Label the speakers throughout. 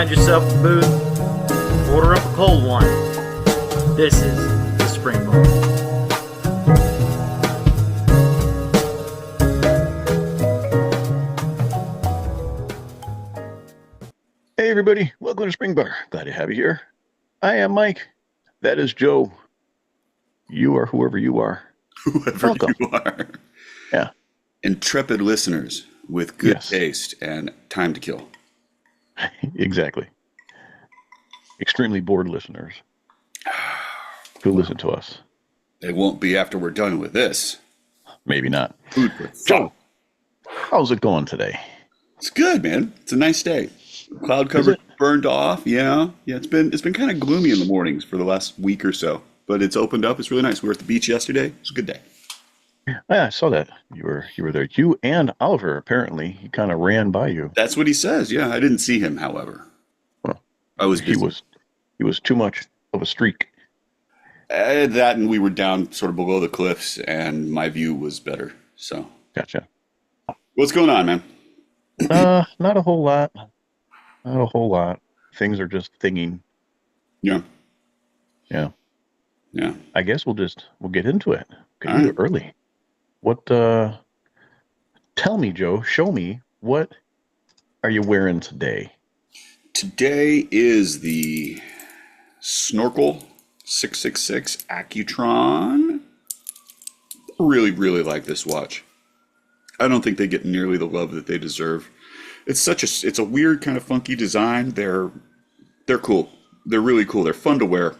Speaker 1: Find yourself a booth, order up a cold one. This is the Spring Bar.
Speaker 2: Hey everybody, welcome to Spring Bar. Glad to have you here. I am Mike. That is Joe. You are whoever you are.
Speaker 3: Whoever
Speaker 2: Welcome.
Speaker 3: you are.
Speaker 2: Yeah.
Speaker 3: Intrepid listeners with good
Speaker 2: Yes.
Speaker 3: taste and time to kill.
Speaker 2: Exactly. Extremely bored listeners who listen to us.
Speaker 3: They won't be after we're done with this.
Speaker 2: Maybe not.
Speaker 3: Food for
Speaker 2: Joe,
Speaker 3: thought.
Speaker 2: how's it going today?
Speaker 3: It's good, man. It's a nice day. Cloud cover burned off. Yeah. It's been kind of gloomy in the mornings for the last week or so, but it's opened up. It's really nice. We were at the beach yesterday. It was a good day.
Speaker 2: Yeah, I saw that. You were there. You and Oliver, apparently. He kind of ran by you.
Speaker 3: That's what he says. Yeah, I didn't see him, however.
Speaker 2: Well,
Speaker 3: I was busy.
Speaker 2: He was too much of a streak.
Speaker 3: That and we were down sort of below the cliffs, and my view was better. So,
Speaker 2: Gotcha.
Speaker 3: what's going on, man?
Speaker 2: Not a whole lot. Not a whole lot. Things are just thinging.
Speaker 3: Yeah.
Speaker 2: Yeah.
Speaker 3: Yeah.
Speaker 2: I guess we'll get into it.
Speaker 3: All
Speaker 2: Okay,
Speaker 3: right.
Speaker 2: early. What tell me, Joe, show me, what are you wearing today?
Speaker 3: Today is the Snorkel 666 Accutron. Really, really like this watch. I don't think they get nearly the love that they deserve. It's a weird kind of funky design. They're cool. They're really cool. They're fun to wear.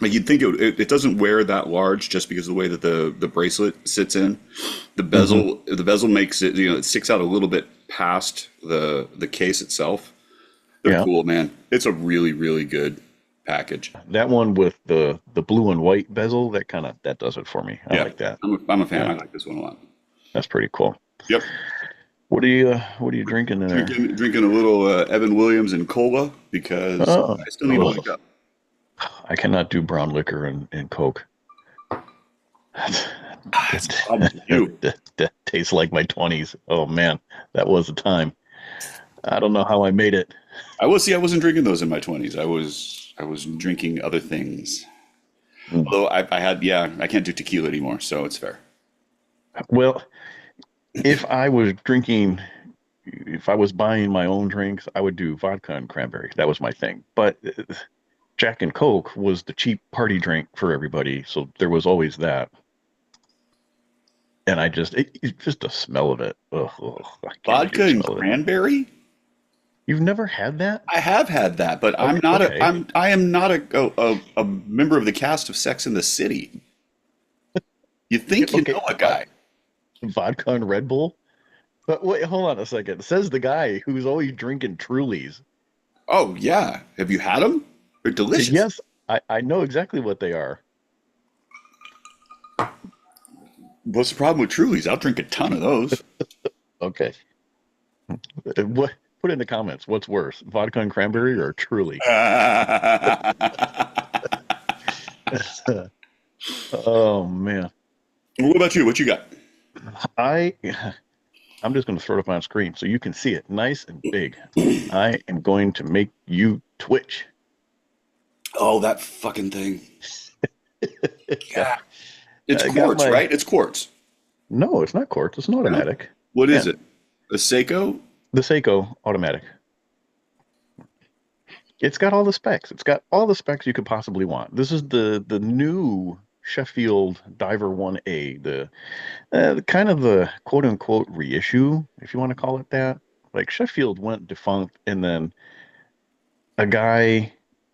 Speaker 3: Like you'd think it doesn't wear that large just because of the way that the bracelet sits in. The bezel makes it, it sticks out a little bit past the case itself. They're cool, man. It's a really, really good package.
Speaker 2: That one with the blue and white bezel, that does it for me. I like that.
Speaker 3: I'm a fan.
Speaker 2: Yeah.
Speaker 3: I like this one a lot.
Speaker 2: That's pretty cool.
Speaker 3: Yep.
Speaker 2: What are you drinking in there?
Speaker 3: Drinking a little Evan Williams and cola because I still need to wake up.
Speaker 2: I cannot do brown liquor and Coke.
Speaker 3: That's a problem with you.
Speaker 2: That tastes like my 20s. Oh man, that was the time. I don't know how I made it.
Speaker 3: I wasn't drinking those in my 20s. I was drinking other things. Although I can't do tequila anymore, so it's fair.
Speaker 2: Well, if I was buying my own drinks, I would do vodka and cranberry. That was my thing. But Jack and Coke was the cheap party drink for everybody, so there was always that. And it's just the smell of it. Ugh,
Speaker 3: Vodka and cranberry?
Speaker 2: You've never had that?
Speaker 3: I have had that, but I am not a member of the cast of Sex and the City. You think you know a guy.
Speaker 2: Vodka and Red Bull? But wait, hold on a second. It says the guy who's always drinking Trulies.
Speaker 3: Oh, yeah. Have you had them? They're delicious.
Speaker 2: Yes, I know exactly what they are.
Speaker 3: What's the problem with Trulies? I'll drink a ton of those.
Speaker 2: Okay. What? Put in the comments. What's worse, vodka and cranberry or Truly? Oh man.
Speaker 3: What about you? What you got?
Speaker 2: I'm just going to throw it up on screen so you can see it nice and big. I am going to make you twitch.
Speaker 3: Oh, that fucking thing. Yeah. It's quartz, right? It's quartz.
Speaker 2: No, it's not quartz. It's an automatic.
Speaker 3: What is it? A Seiko?
Speaker 2: The Seiko automatic. It's got all the specs. It's got all the specs you could possibly want. This is the new Sheffield Diver 1A, the kind of the quote unquote reissue, if you want to call it that. Like Sheffield went defunct, and then a guy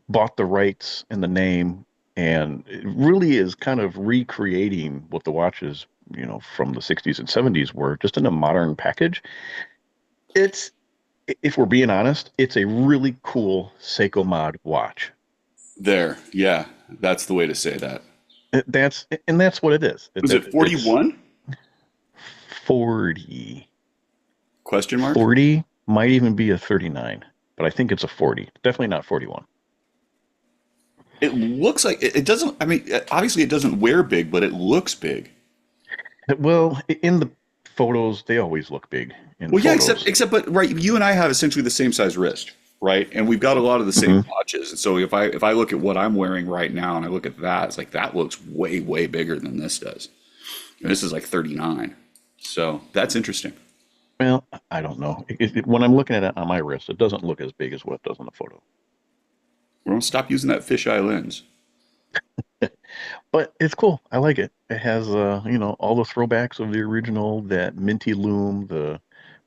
Speaker 2: bought the rights and the name, and it really is kind of recreating what the watches, from the 60s and 70s were, just in a modern package. If we're being honest, it's a really cool Seiko mod watch.
Speaker 3: Yeah, that's the way to say that.
Speaker 2: That's what it is.
Speaker 3: Was it 41?
Speaker 2: 40.
Speaker 3: Question mark?
Speaker 2: 40 might even be a 39, but I think it's a 40. Definitely not 41.
Speaker 3: It looks like it doesn't. I mean, obviously it doesn't wear big, but it looks big.
Speaker 2: Well, in the photos, they always look big.
Speaker 3: Well, yeah, except, but right, you and I have essentially the same size wrist. right? And we've got a lot of the same
Speaker 2: Mhm.
Speaker 3: watches. And so if I look at what I'm wearing right now and I look at that, it's like that looks way bigger than this does. And this is like 39. So that's interesting.
Speaker 2: Well, I don't know. When I'm looking at it on my wrist, it doesn't look as big as what it does in the photo.
Speaker 3: We're gonna stop using that fisheye lens.
Speaker 2: But it's cool. I like it. It has, all the throwbacks of the original, that minty loom, the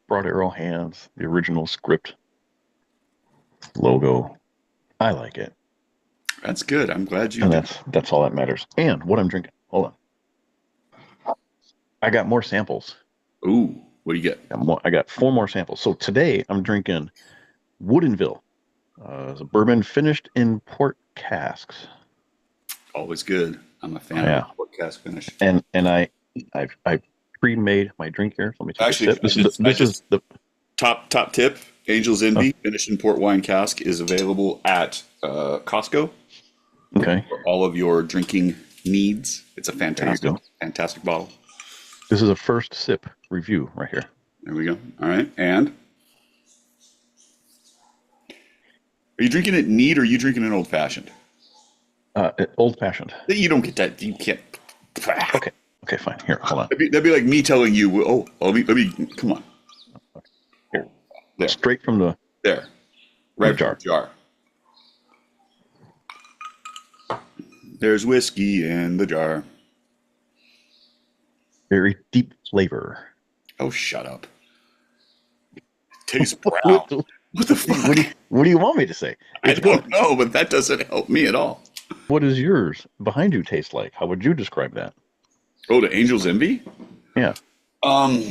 Speaker 2: broad arrow hands, the original script logo. I like it,
Speaker 3: That's good. I'm glad you
Speaker 2: and
Speaker 3: do.
Speaker 2: that's all that matters. And what I'm drinking. Hold on, I got more samples.
Speaker 3: Ooh, what do you get?
Speaker 2: I got 4 more samples. So today I'm drinking Woodinville. It's a bourbon finished in port casks.
Speaker 3: Always good. I'm a fan of
Speaker 2: Yeah,
Speaker 3: a port cask finish.
Speaker 2: and I pre-made my drink here. So let me take a
Speaker 3: Actually,
Speaker 2: sip. This is the
Speaker 3: top tip. Angel's
Speaker 2: oh,
Speaker 3: Envy finished in port wine cask is available at Costco
Speaker 2: okay.
Speaker 3: for all of your drinking needs. It's a
Speaker 2: There you go.
Speaker 3: fantastic bottle.
Speaker 2: This is a first sip review right here.
Speaker 3: There we go. All right. And are you drinking it neat or are you drinking it old fashioned?
Speaker 2: Old fashioned.
Speaker 3: You don't get that. You can't.
Speaker 2: Okay. Okay, fine. Here, hold on.
Speaker 3: That'd be like me telling you, oh, let me, come on.
Speaker 2: Here,
Speaker 3: There,
Speaker 2: straight from the
Speaker 3: there. Right
Speaker 2: jar.
Speaker 3: from the jar. There's whiskey in the jar.
Speaker 2: Very deep flavor.
Speaker 3: Oh, shut up. It tastes brown.
Speaker 2: What,
Speaker 3: What the fuck?
Speaker 2: what do you want me to say?
Speaker 3: I
Speaker 2: It's good.
Speaker 3: don't know, but that doesn't help me at all.
Speaker 2: What does yours behind you taste like? How would you describe that?
Speaker 3: Oh, the Angel's Envy?
Speaker 2: Yeah.
Speaker 3: Um,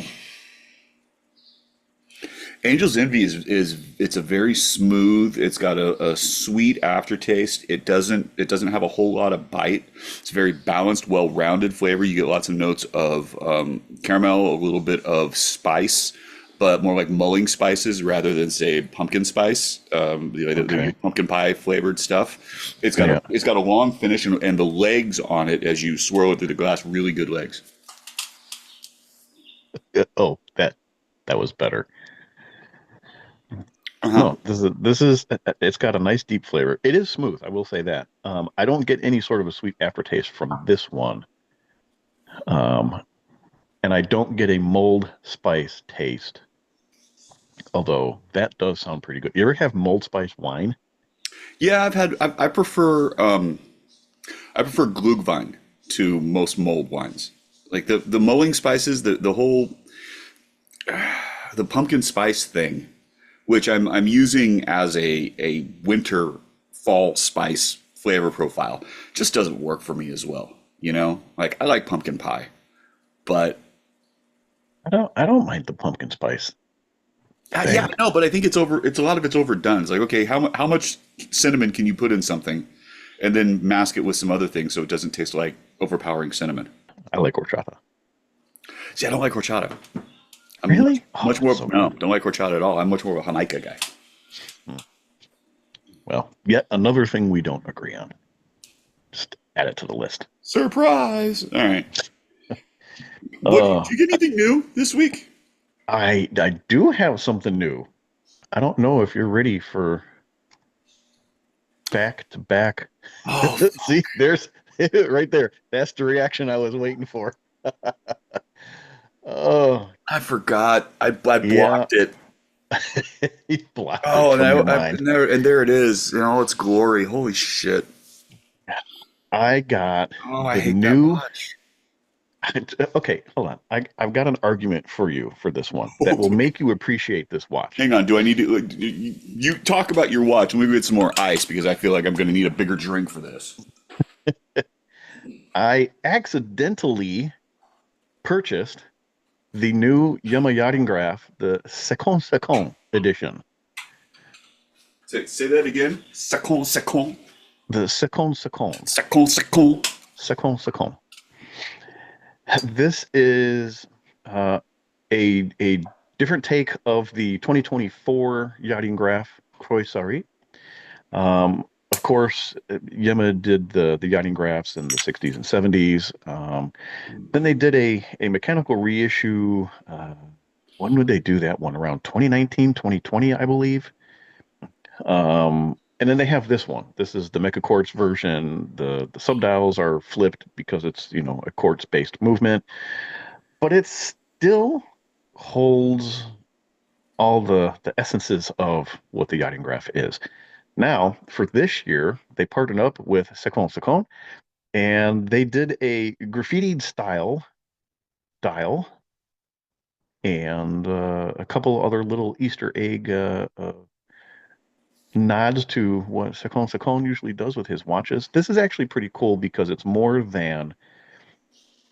Speaker 3: Angel's Envy is it's a very smooth. It's got a sweet aftertaste. It doesn't have a whole lot of bite. It's very balanced, well-rounded flavor. You get lots of notes of caramel, a little bit of spice, but more like mulling spices rather than say pumpkin spice. The
Speaker 2: Okay.
Speaker 3: pumpkin pie flavored stuff.
Speaker 2: Yeah.
Speaker 3: It's got a long finish and the legs on it as you swirl it through the glass. Really good legs.
Speaker 2: Oh, that was better.
Speaker 3: Uh-huh.
Speaker 2: No, this is it's got a nice deep flavor. It is smooth, I will say that. I don't get any sort of a sweet aftertaste from this one. Um, and I don't get a mold spice taste. Although that does sound pretty good. You ever have mold spice wine?
Speaker 3: Yeah, I prefer Glühwein to most mulled wines. Like the mulling spices, the whole the pumpkin spice thing, which I'm using as a winter fall spice flavor profile, just doesn't work for me as well. You know, like I like pumpkin pie, but
Speaker 2: I don't mind the pumpkin spice
Speaker 3: yeah,
Speaker 2: thing.
Speaker 3: no, but I think it's a lot of it's overdone. It's like, okay, how much cinnamon can you put in something, and then mask it with some other things so it doesn't taste like overpowering cinnamon.
Speaker 2: I like horchata.
Speaker 3: See, I don't like horchata. I'm
Speaker 2: Really? Oh,
Speaker 3: much more
Speaker 2: so
Speaker 3: no,
Speaker 2: good.
Speaker 3: don't like horchata at all. I'm much more of a Jamaica guy.
Speaker 2: Hmm. Well, yet another thing we don't agree on. Just add it to the list.
Speaker 3: Surprise! All right. What did
Speaker 2: Uh,
Speaker 3: you get anything new this week?
Speaker 2: I do have something new. I don't know if you're ready for back to back.
Speaker 3: Oh,
Speaker 2: See, there's right there. That's the reaction I was waiting for. Oh,
Speaker 3: I forgot. I
Speaker 2: yeah.
Speaker 3: blocked it.
Speaker 2: He blocked it
Speaker 3: Oh, and
Speaker 2: from your
Speaker 3: I
Speaker 2: mind.
Speaker 3: and there it is in all its glory. Holy shit!
Speaker 2: I got
Speaker 3: Oh, I
Speaker 2: the
Speaker 3: hate that
Speaker 2: new.
Speaker 3: watch.
Speaker 2: Okay, hold on. I've got an argument for you for this one that will make you appreciate this watch.
Speaker 3: Hang on. Do I need to? You talk about your watch. Let me get some more ice because I feel like I'm going to need a bigger drink for this.
Speaker 2: I accidentally purchased the new Yama Yachting Graph, the Second edition.
Speaker 3: Say that again. Second.
Speaker 2: The Second.
Speaker 3: Second.
Speaker 2: Second. This is a different take of the 2024 Yachting Graph Croix-Sarit. Of course, Yama did the yachting graphs in the 60s and 70s. Then they did a mechanical reissue. When would they do that one? Around 2019, 2020, I believe. And then they have this one. This is the Mecha Quartz version. The subdials are flipped because it's, a quartz based movement, but it still holds all the essences of what the yachting graph is. Now, for this year, they partnered up with Secon and they did a graffitied style dial and a couple other little Easter egg nods to what Secon usually does with his watches. This is actually pretty cool because it's more than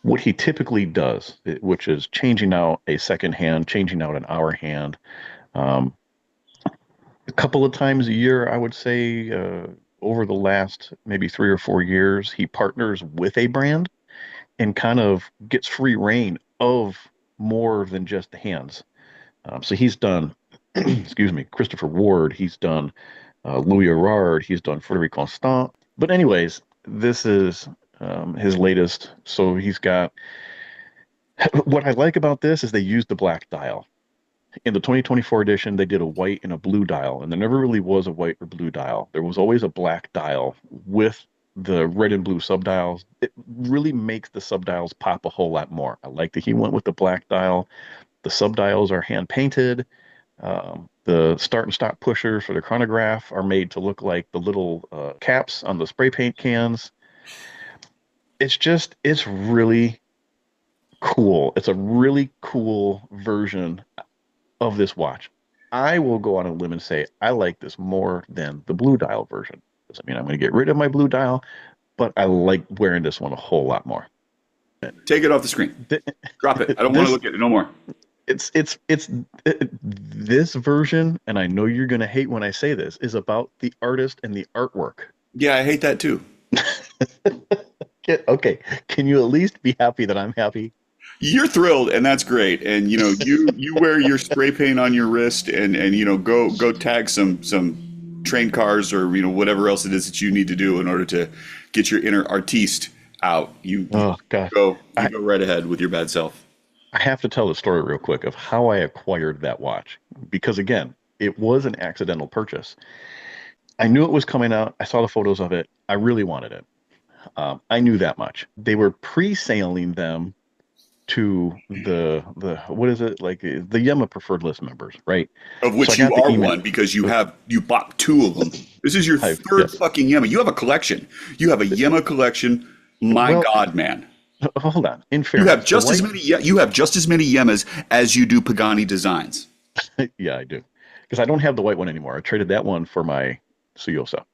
Speaker 2: what he typically does, which is changing out a second hand, changing out an hour hand. Um, a couple of times a year, I would say, over the last maybe 3 or 4 years, he partners with a brand and kind of gets free reign of more than just the hands. So he's done, excuse me, Christopher Ward. He's done Louis Erard. He's done Frederic Constant. But anyways, this is his latest. So he's got. What I like about this is they used the black dial. In the 2024 edition, they did a white and a blue dial, and there never really was a white or blue dial. There was always a black dial with the red and blue subdials. It really makes the subdials pop a whole lot more. I like that he went with the black dial. The subdials are hand painted. The start and stop pushers for the chronograph are made to look like the little caps on the spray paint cans. It's really cool. It's a really cool version of this watch. I will go on a limb and say I like this more than the blue dial version. Doesn't mean I'm going to get rid of my blue dial, but I like wearing this one a whole lot more.
Speaker 3: Take it off the screen. Drop it. I don't want to look at it no more.
Speaker 2: It's this version, and I know you're going to hate when I say this, is about the artist and the artwork.
Speaker 3: Yeah, I hate that too.
Speaker 2: Okay, can you at least be happy that I'm happy?
Speaker 3: You're thrilled, and that's great. And you wear your spray paint on your wrist, and go tag some train cars or whatever else it is that you need to do in order to get your inner artiste out.
Speaker 2: Oh God,
Speaker 3: go right ahead with your bad self.
Speaker 2: I have to tell the story real quick of how I acquired that watch because again, it was an accidental purchase. I knew it was coming out. I saw the photos of it. I really wanted it. I knew that much. They were pre-sailing them to the what is it, like the Yema preferred list members, right?
Speaker 3: Of which you are one because you bought two of them. This is your third fucking Yema. You have a collection. You have a Yema collection. God, man.
Speaker 2: Hold on. In fairness,
Speaker 3: you have just as many Yemas as you do Pagani designs.
Speaker 2: Yeah, I do. Because I don't have the white one anymore. I traded that one for my Suyosa.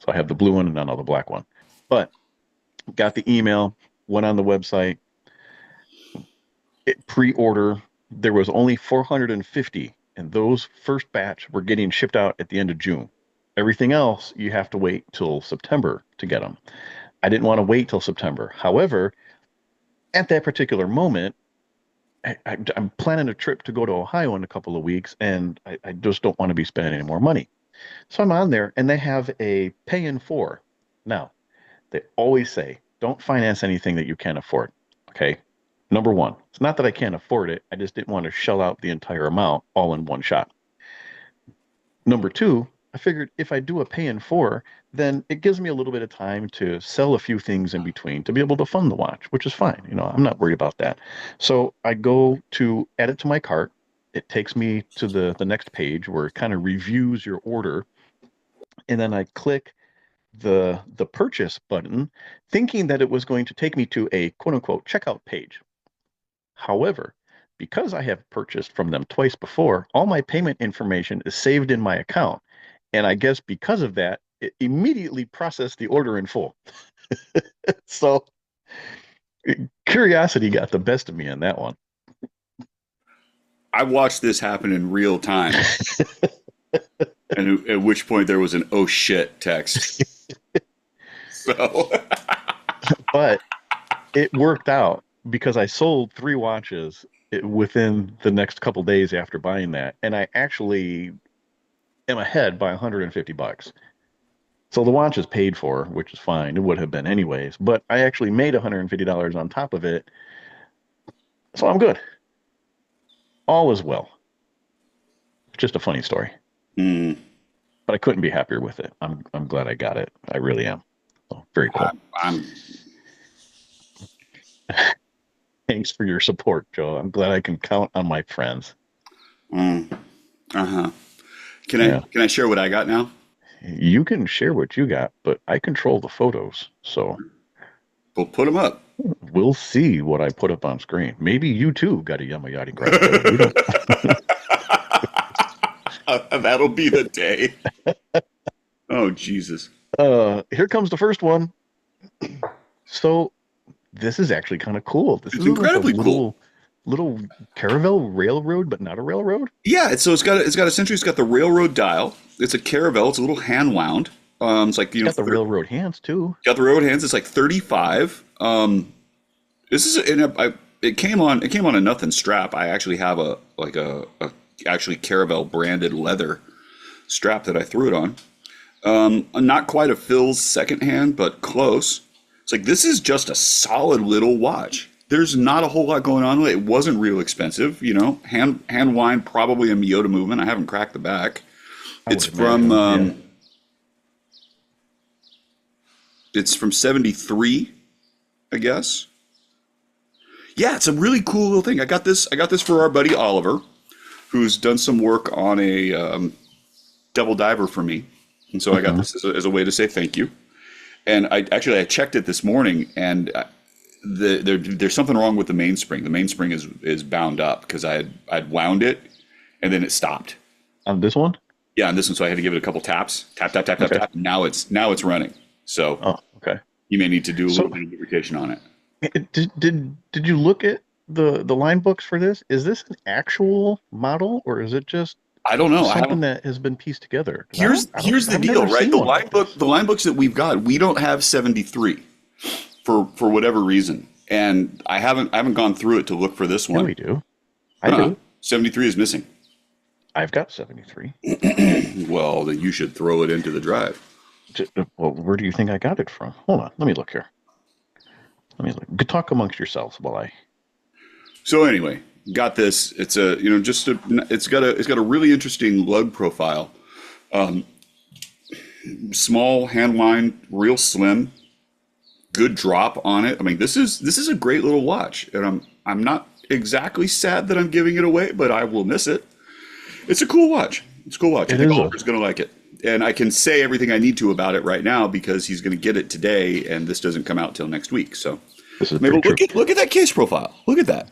Speaker 2: So I have the blue one and now the black one. But got the email, went on the website, pre-order. There was only 450, and those first batch were getting shipped out at the end of June. Everything else, you have to wait till September to get them. I didn't want to wait till September. However, at that particular moment, I'm planning a trip to go to Ohio in a couple of weeks, and I just don't want to be spending any more money. So I'm on there, and they have a pay in four. Now, they always say, don't finance anything that you can't afford. Okay. Number one, it's not that I can't afford it. I just didn't want to shell out the entire amount all in one shot. Number two, I figured if I do a pay in four, then it gives me a little bit of time to sell a few things in between to be able to fund the watch, which is fine. I'm not worried about that. So I go to add it to my cart. It takes me to the next page where it kind of reviews your order. And then I click the purchase button, thinking that it was going to take me to a quote unquote checkout page. However, because I have purchased from them twice before, all my payment information is saved in my account. And I guess because of that, it immediately processed the order in full. So curiosity got the best of me on that one.
Speaker 3: I watched this happen in real time. And at which point there was an "oh shit" text. So,
Speaker 2: but it worked out because I sold 3 watches within the next couple days after buying that, and I actually am ahead by $150. So the watch is paid for, which is fine. It would have been anyways, but I actually made $150 on top of it, so I'm good. All is well. Just a funny story.
Speaker 3: Mm,
Speaker 2: but I couldn't be happier with it. I'm glad I got it. I really am. So, very cool.
Speaker 3: I'm
Speaker 2: Thanks for your support, Joe. I'm glad I can count on my friends.
Speaker 3: uh-huh.
Speaker 2: Yeah.
Speaker 3: Can I share what I got now?
Speaker 2: You can share what you got, but I control the photos. So
Speaker 3: We'll put them up.
Speaker 2: we'll see what I put up on screen. Maybe you too got a Yama Yachting Garage, Joe. We don't.
Speaker 3: That'll be the day. Oh, Jesus.
Speaker 2: Here comes the first one. So this is actually kind of cool. This
Speaker 3: It's
Speaker 2: is like a
Speaker 3: incredibly cool.
Speaker 2: little caravel railroad, but not a railroad.
Speaker 3: Yeah, it's got essentially it's got the railroad dial. It's a caravel. It's a little hand wound. It's like
Speaker 2: It's got the railroad hands too.
Speaker 3: got the railroad hands. It's like 35. This is it came on a nothing strap. I actually have a actually caravel branded leather strap that I threw it on. Not quite a Phil's second hand, but close. It's like this is just a solid little watch. There's not a whole lot going on with it. It wasn't real expensive, you know. Hand wind, probably a Miyota movement. I haven't cracked the back. It's from it's from '73, I guess. Yeah, it's a really cool little thing. I got this for our buddy Oliver, who's done some work on a double diver for me, and so I got this as a way to say thank you. And I checked it this morning, and there's something wrong with the mainspring. The mainspring is bound up because I'd wound it, and then it stopped.
Speaker 2: On this one?
Speaker 3: Yeah, on this one, so I had to give it a couple taps, tap tap tap tap tap. Now it's running. So
Speaker 2: okay.
Speaker 3: you may need to do a little bit of lubrication on it.
Speaker 2: Did you look at the line books for this? Is this an actual model, or is it just
Speaker 3: I don't know.
Speaker 2: something that has been pieced together?
Speaker 3: Here's the deal, right? The line books that we've got, we don't have 73 for whatever reason, and I haven't gone through it to look for this one.
Speaker 2: Yeah, we do. I do.
Speaker 3: 73 is missing.
Speaker 2: I've got 73.
Speaker 3: Well, then you should throw it into the drive.
Speaker 2: Well, where do you think I got it from? Hold on, let me look here. Let me look. Talk amongst yourselves while I.
Speaker 3: So anyway, got this. It's it's got a really interesting lug profile. Small hand line, real slim, good drop on it. I mean, this is a great little watch, and I'm not exactly sad that I'm giving it away, but I will miss it. It's a cool watch. I think Oliver's going to like it. And I can say everything I need to about it right now because he's going to get it today, and this doesn't come out till next week. So maybe look at that case profile. Look at that.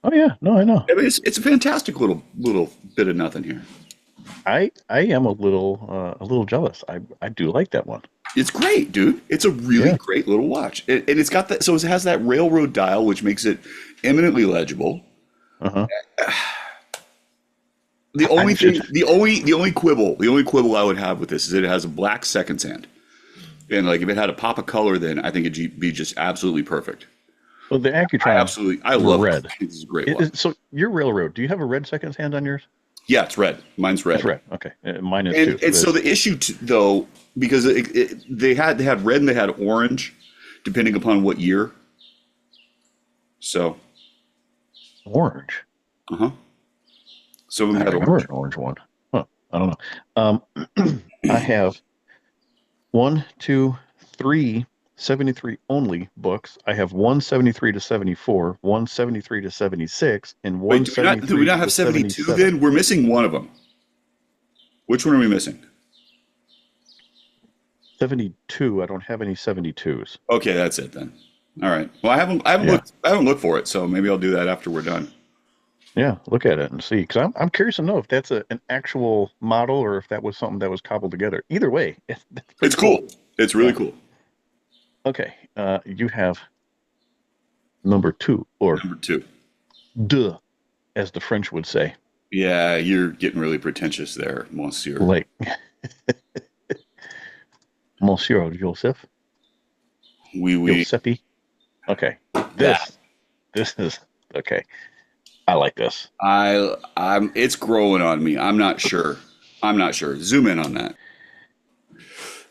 Speaker 2: Oh yeah, no, I know.
Speaker 3: I mean, it's a fantastic little bit of nothing here.
Speaker 2: I am a little jealous. I do like that one.
Speaker 3: It's great, dude. It's a really great little watch, and it's got that. So it has that railroad dial, which makes it eminently legible. The only quibble I would have with this is it has a black seconds hand, and like if it had a pop of color, then I think it'd be just absolutely perfect.
Speaker 2: Well, the Accutron,
Speaker 3: I love
Speaker 2: red.
Speaker 3: it. This is a great.
Speaker 2: So your railroad, do you have a red seconds hand on yours?
Speaker 3: Yeah, it's red. Mine's red.
Speaker 2: It's red. Okay, mine is too.
Speaker 3: And so the issue though, because they had red and they had orange, depending upon what year. So.
Speaker 2: Orange.
Speaker 3: Some of them had
Speaker 2: an orange one. Huh. I don't know. I have 1, 2, 3 73 only books. I have 173 to 74, 173 to 76, and 173.
Speaker 3: Do we not have 72 then? We're missing one of them. Which one are we missing?
Speaker 2: 72. I don't have any 72s.
Speaker 3: Okay, that's it then. All right. Well, I haven't looked for it, so maybe I'll do that after we're done.
Speaker 2: Yeah, look at it and see, because I'm curious to know if that's an actual model or if that was something that was cobbled together. Either way,
Speaker 3: it's cool. It's really cool.
Speaker 2: Okay, you have number 2, or
Speaker 3: number 2,
Speaker 2: deux, as the French would say.
Speaker 3: Yeah, you're getting really pretentious there, Monsieur.
Speaker 2: Like Monsieur Joseph.
Speaker 3: Oui.
Speaker 2: Giuseppe. Okay, this is okay. I like this.
Speaker 3: It's growing on me. I'm not sure. Zoom in on that.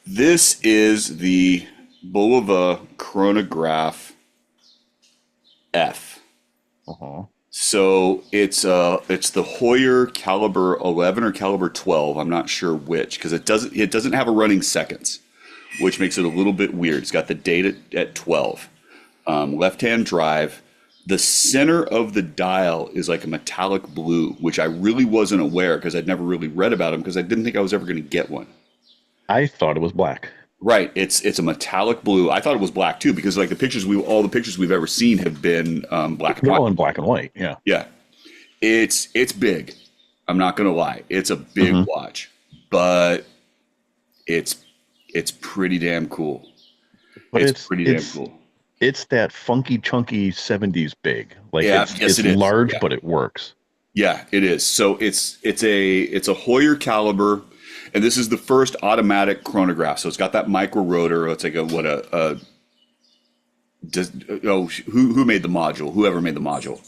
Speaker 3: This is the Bulova Chronograph F. So it's the Hoyer caliber 11 or caliber 12. I'm not sure which because it doesn't have a running seconds, which makes it a little bit weird. It's got the date at 12. Left-hand drive. The center of the dial is like a metallic blue, which I really wasn't aware because I'd never really read about them because I didn't think I was ever going to get one.
Speaker 2: I thought it was black.
Speaker 3: Right, it's a metallic blue. I thought it was black too because like all the pictures we've ever seen have been black and
Speaker 2: They're
Speaker 3: white.
Speaker 2: all in black and white. Yeah.
Speaker 3: Yeah, it's big. I'm not gonna lie, it's a big watch, but it's pretty damn cool.
Speaker 2: But
Speaker 3: It's pretty damn cool.
Speaker 2: It's that funky, chunky 70s big. Like
Speaker 3: Yeah,
Speaker 2: it's
Speaker 3: yes, it is.
Speaker 2: large,
Speaker 3: Yeah.
Speaker 2: but it works.
Speaker 3: Yeah, it is. So it's a Hoyer caliber, and this is the first automatic chronograph. So it's got that micro rotor. It's like who made the module? Whoever made the module.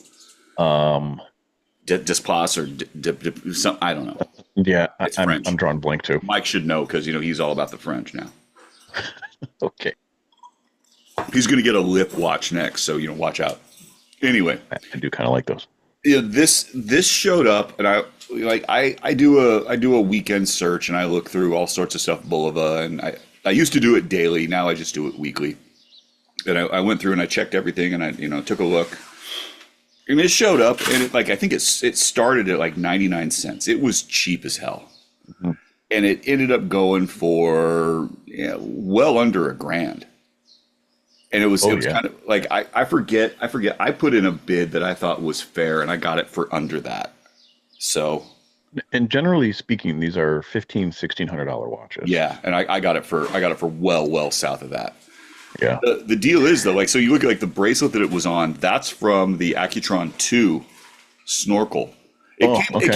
Speaker 3: Dispas or some, I don't know.
Speaker 2: Yeah,
Speaker 3: It's
Speaker 2: I'm
Speaker 3: French.
Speaker 2: drawing blank too.
Speaker 3: Mike should know because he's all about the French now.
Speaker 2: Okay.
Speaker 3: He's going to get a lip watch next, so watch out. Anyway,
Speaker 2: I do kind of like those.
Speaker 3: yeah, this showed up, and I do a weekend search, and I look through all sorts of stuff, Bulova, and I used to do it daily. Now I just do it weekly. And I went through and I checked everything, and I took a look. And it showed up, and I think it started at like 99 cents. It was cheap as hell, and it ended up going for well under $1,000. And it was kind of like I forget. I put in a bid that I thought was fair, and I got it for under that. So,
Speaker 2: and generally speaking, these are $1,500-$1,600 watches.
Speaker 3: yeah, and I got it for well south of that.
Speaker 2: Yeah.
Speaker 3: The deal is though, so you look at the bracelet that it was on. That's from the Accutron 2 snorkel. It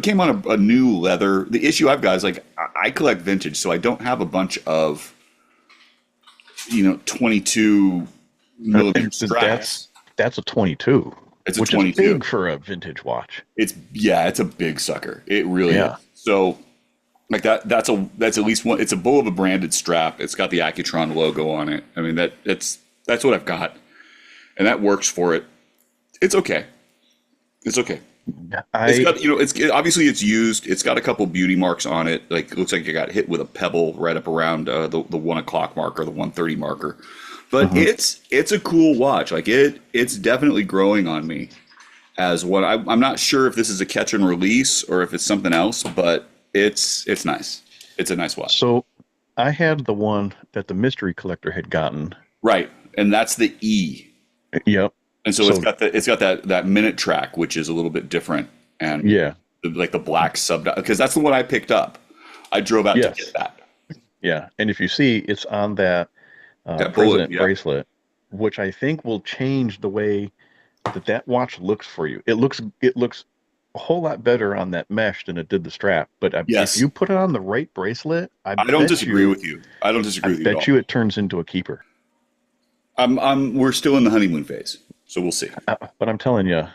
Speaker 3: came on a new leather. The issue I've got is I collect vintage, so I don't have a bunch of 22 millimeter straps.
Speaker 2: That's a 22.
Speaker 3: It's a
Speaker 2: which
Speaker 3: 22.
Speaker 2: is big for a vintage watch.
Speaker 3: It's a big sucker. It really is. So that's at least one. It's a Bulova branded strap. It's got the Accutron logo on it. I mean that's what I've got, and that works for it. It's okay. It's okay. It's got obviously it's used. It's got a couple beauty marks on it. Like it looks like it got hit with a pebble right up around the 1 o'clock marker, the 1:30 marker. But it's a cool watch. It's definitely growing on me as what I'm not sure if this is a catch and release or if it's something else, but it's nice. It's a nice watch.
Speaker 2: So I had the one that the mystery collector had gotten.
Speaker 3: Right, and that's the E.
Speaker 2: Yep.
Speaker 3: And so it's got that minute track, which is a little bit different, and the black sub, because that's the one I picked up. I drove out to get that.
Speaker 2: Yeah, and if you see, it's on that
Speaker 3: That
Speaker 2: president
Speaker 3: bullet,
Speaker 2: bracelet, which I think will change the way that watch looks for you. It looks a whole lot better on that mesh than it did the strap. But if you put it on the right bracelet, I
Speaker 3: don't disagree with you. I don't disagree with you.
Speaker 2: I bet you it turns into a keeper.
Speaker 3: We're still in the honeymoon phase, so we'll see.
Speaker 2: But I'm telling you,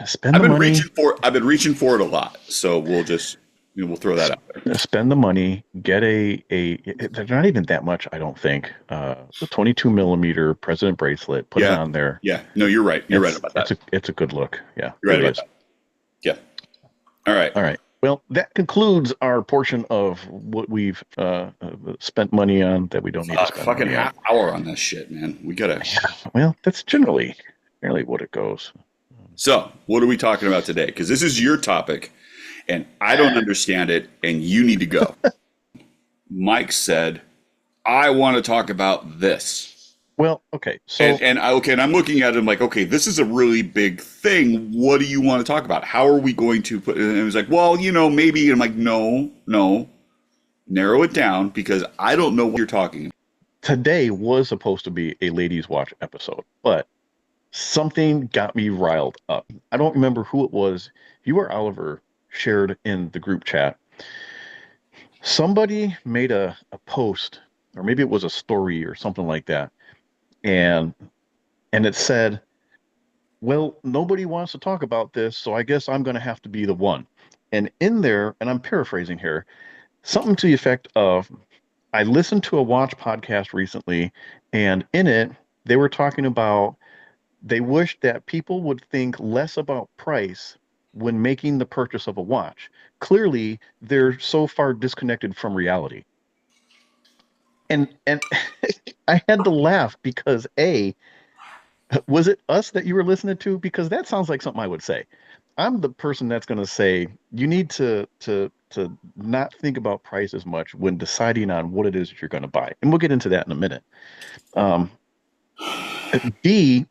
Speaker 2: spend
Speaker 3: I've
Speaker 2: the
Speaker 3: been
Speaker 2: money.
Speaker 3: I've been reaching for it a lot, so we'll just we'll throw that out there.
Speaker 2: Spend the money. Get they're not even that much, I don't think. The 22 millimeter president bracelet. Put it on there.
Speaker 3: Yeah, no, you're right. You're right about that.
Speaker 2: It's a good look. Yeah,
Speaker 3: you're right about that. Yeah. All right.
Speaker 2: Well, that concludes our portion of what we've spent money on that we don't need to spend
Speaker 3: fucking
Speaker 2: money
Speaker 3: half hour on this shit, man. We gotta.
Speaker 2: Well, that's generally what it goes.
Speaker 3: So, what are we talking about today? Because this is your topic, and I don't understand it, and you need to go. Mike said, "I want to talk about this."
Speaker 2: Well, okay. So
Speaker 3: and I'm looking at him like, okay, this is a really big thing. What do you want to talk about? How are we going to put it? And he was like, well, maybe. And I'm like, no, narrow it down because I don't know what you're talking about.
Speaker 2: Today was supposed to be a ladies' watch episode, but something got me riled up. I don't remember who it was. You or Oliver shared in the group chat. Somebody made a post, or maybe it was a story or something like that. And it said, well, nobody wants to talk about this, so I guess I'm going to have to be the one. And in there, and I'm paraphrasing here, something to the effect of, I listened to a watch podcast recently, and in it, they were talking about They wish that people would think less about price when making the purchase of a watch. Clearly, they're so far disconnected from reality. And I had to laugh because A, was it us that you were listening to? Because that sounds like something I would say. I'm the person that's going to say you need to not think about price as much when deciding on what it is that you're going to buy, and we'll get into that in a minute. Um, B,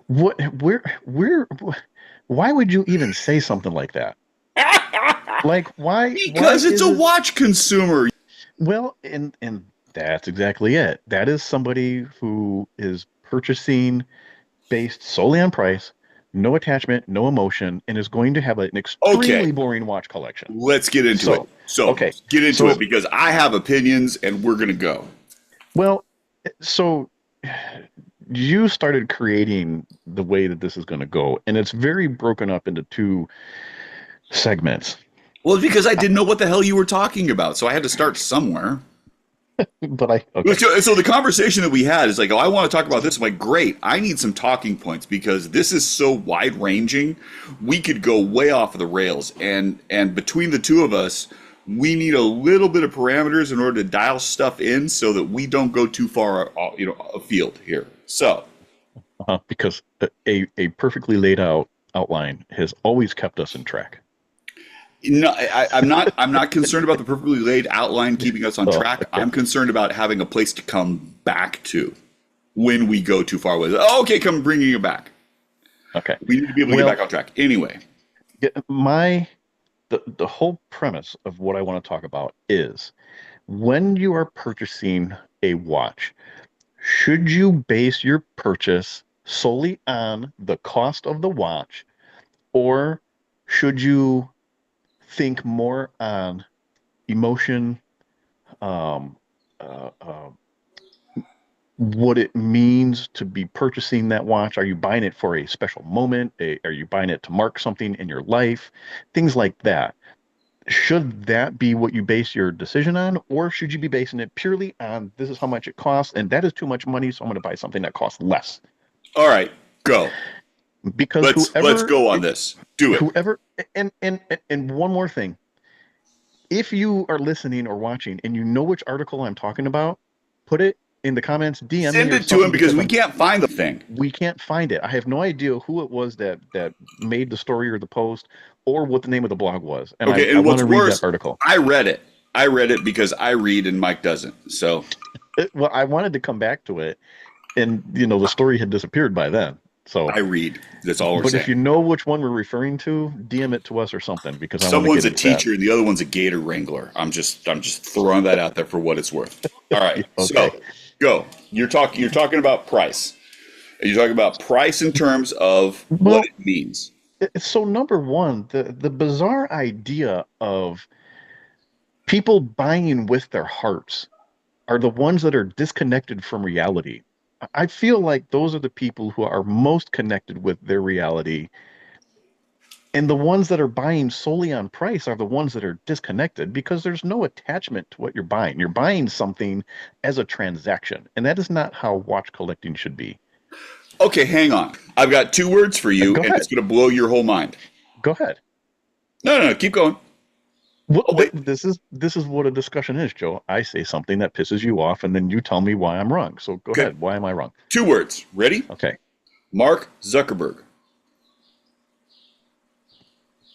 Speaker 2: what, where, why would you even say something like that? Like, why
Speaker 3: Because it's
Speaker 2: is
Speaker 3: a
Speaker 2: it?
Speaker 3: watch consumer.
Speaker 2: Well, and that's exactly it. That is somebody who is purchasing based solely on price, no attachment, no emotion, and is going to have an
Speaker 3: Okay,
Speaker 2: extremely boring watch collection.
Speaker 3: let's get into it.
Speaker 2: So,
Speaker 3: So
Speaker 2: okay.
Speaker 3: get into it
Speaker 2: So,
Speaker 3: because I have opinions and we're going to go.
Speaker 2: well, so you started creating the way that this is going to go, and it's very broken up into two segments.
Speaker 3: Well, because I didn't know what the hell you were talking about. So I had to start somewhere.
Speaker 2: Okay.
Speaker 3: So the conversation that we had is like, oh, I want to talk about this. I'm like, great. I need some talking points because this is so wide ranging. We could go way off of the rails. And between the two of us, we need a little bit of parameters in order to dial stuff in so that we don't go too far, afield here. So,
Speaker 2: Because a perfectly laid out outline has always kept us in track.
Speaker 3: no, I'm not concerned about the perfectly laid outline keeping us on
Speaker 2: Oh,
Speaker 3: track.
Speaker 2: okay.
Speaker 3: I'm concerned about having a place to come back to when we go too far with it. Oh, okay, come bringing you back.
Speaker 2: Okay.
Speaker 3: We need to be able to get back on track. Anyway,
Speaker 2: the whole premise of what I want to talk about is when you are purchasing a watch, should you base your purchase solely on the cost of the watch, or should you think more on emotion, um, uh, uh, what it means to be purchasing that watch? Are you buying it for a special moment? Are you buying it to mark something in your life? Things like that. Should that be what you base your decision on, or should you be basing it purely on this is how much it costs, and that is too much money, so I'm going to buy something that costs less?
Speaker 3: all right, go.
Speaker 2: Because
Speaker 3: Let's go on this. Do it.
Speaker 2: whoever, and one more thing, if you are listening or watching and you know which article I'm talking about, put it in the comments, DM me
Speaker 3: Send
Speaker 2: or
Speaker 3: it to
Speaker 2: something
Speaker 3: him because we
Speaker 2: I'm-
Speaker 3: can't find the thing.
Speaker 2: we can't find it. I have no idea who it was that made the story or the post or what the name of the blog was, and
Speaker 3: Okay,
Speaker 2: I
Speaker 3: and
Speaker 2: want
Speaker 3: what's
Speaker 2: to read
Speaker 3: worse,
Speaker 2: that article.
Speaker 3: I read it. I read it because I read and Mike doesn't. So
Speaker 2: Well, I wanted to come back to it, and the story had disappeared by then. So,
Speaker 3: I read. That's all we're
Speaker 2: but
Speaker 3: saying.
Speaker 2: if you know which one we're referring to, DM it to us or something because I want to
Speaker 3: Someone's
Speaker 2: get
Speaker 3: a
Speaker 2: into that.
Speaker 3: teacher and the other one's a gator wrangler. I'm just throwing that out there for what it's worth. All right.
Speaker 2: Okay.
Speaker 3: So go. You're talking about price. And you're talking about price in terms of
Speaker 2: Well,
Speaker 3: what it means.
Speaker 2: so number one, the bizarre idea of people buying with their hearts are the ones that are disconnected from reality. I feel like those are the people who are most connected with their reality. And the ones that are buying solely on price are the ones that are disconnected because there's no attachment to what you're buying. You're buying something as a transaction, and that is not how watch collecting should be.
Speaker 3: Okay, hang on. I've got two words for you,
Speaker 2: Go
Speaker 3: and
Speaker 2: ahead.
Speaker 3: it's going to blow your whole mind.
Speaker 2: Go ahead.
Speaker 3: No, keep going.
Speaker 2: Well,
Speaker 3: Oh, wait.
Speaker 2: this is what a discussion is, Joe. I say something that pisses you off, and then you tell me why I'm wrong. So go
Speaker 3: Okay.
Speaker 2: ahead. Why am I wrong?
Speaker 3: Two words. Ready?
Speaker 2: Okay.
Speaker 3: Mark Zuckerberg.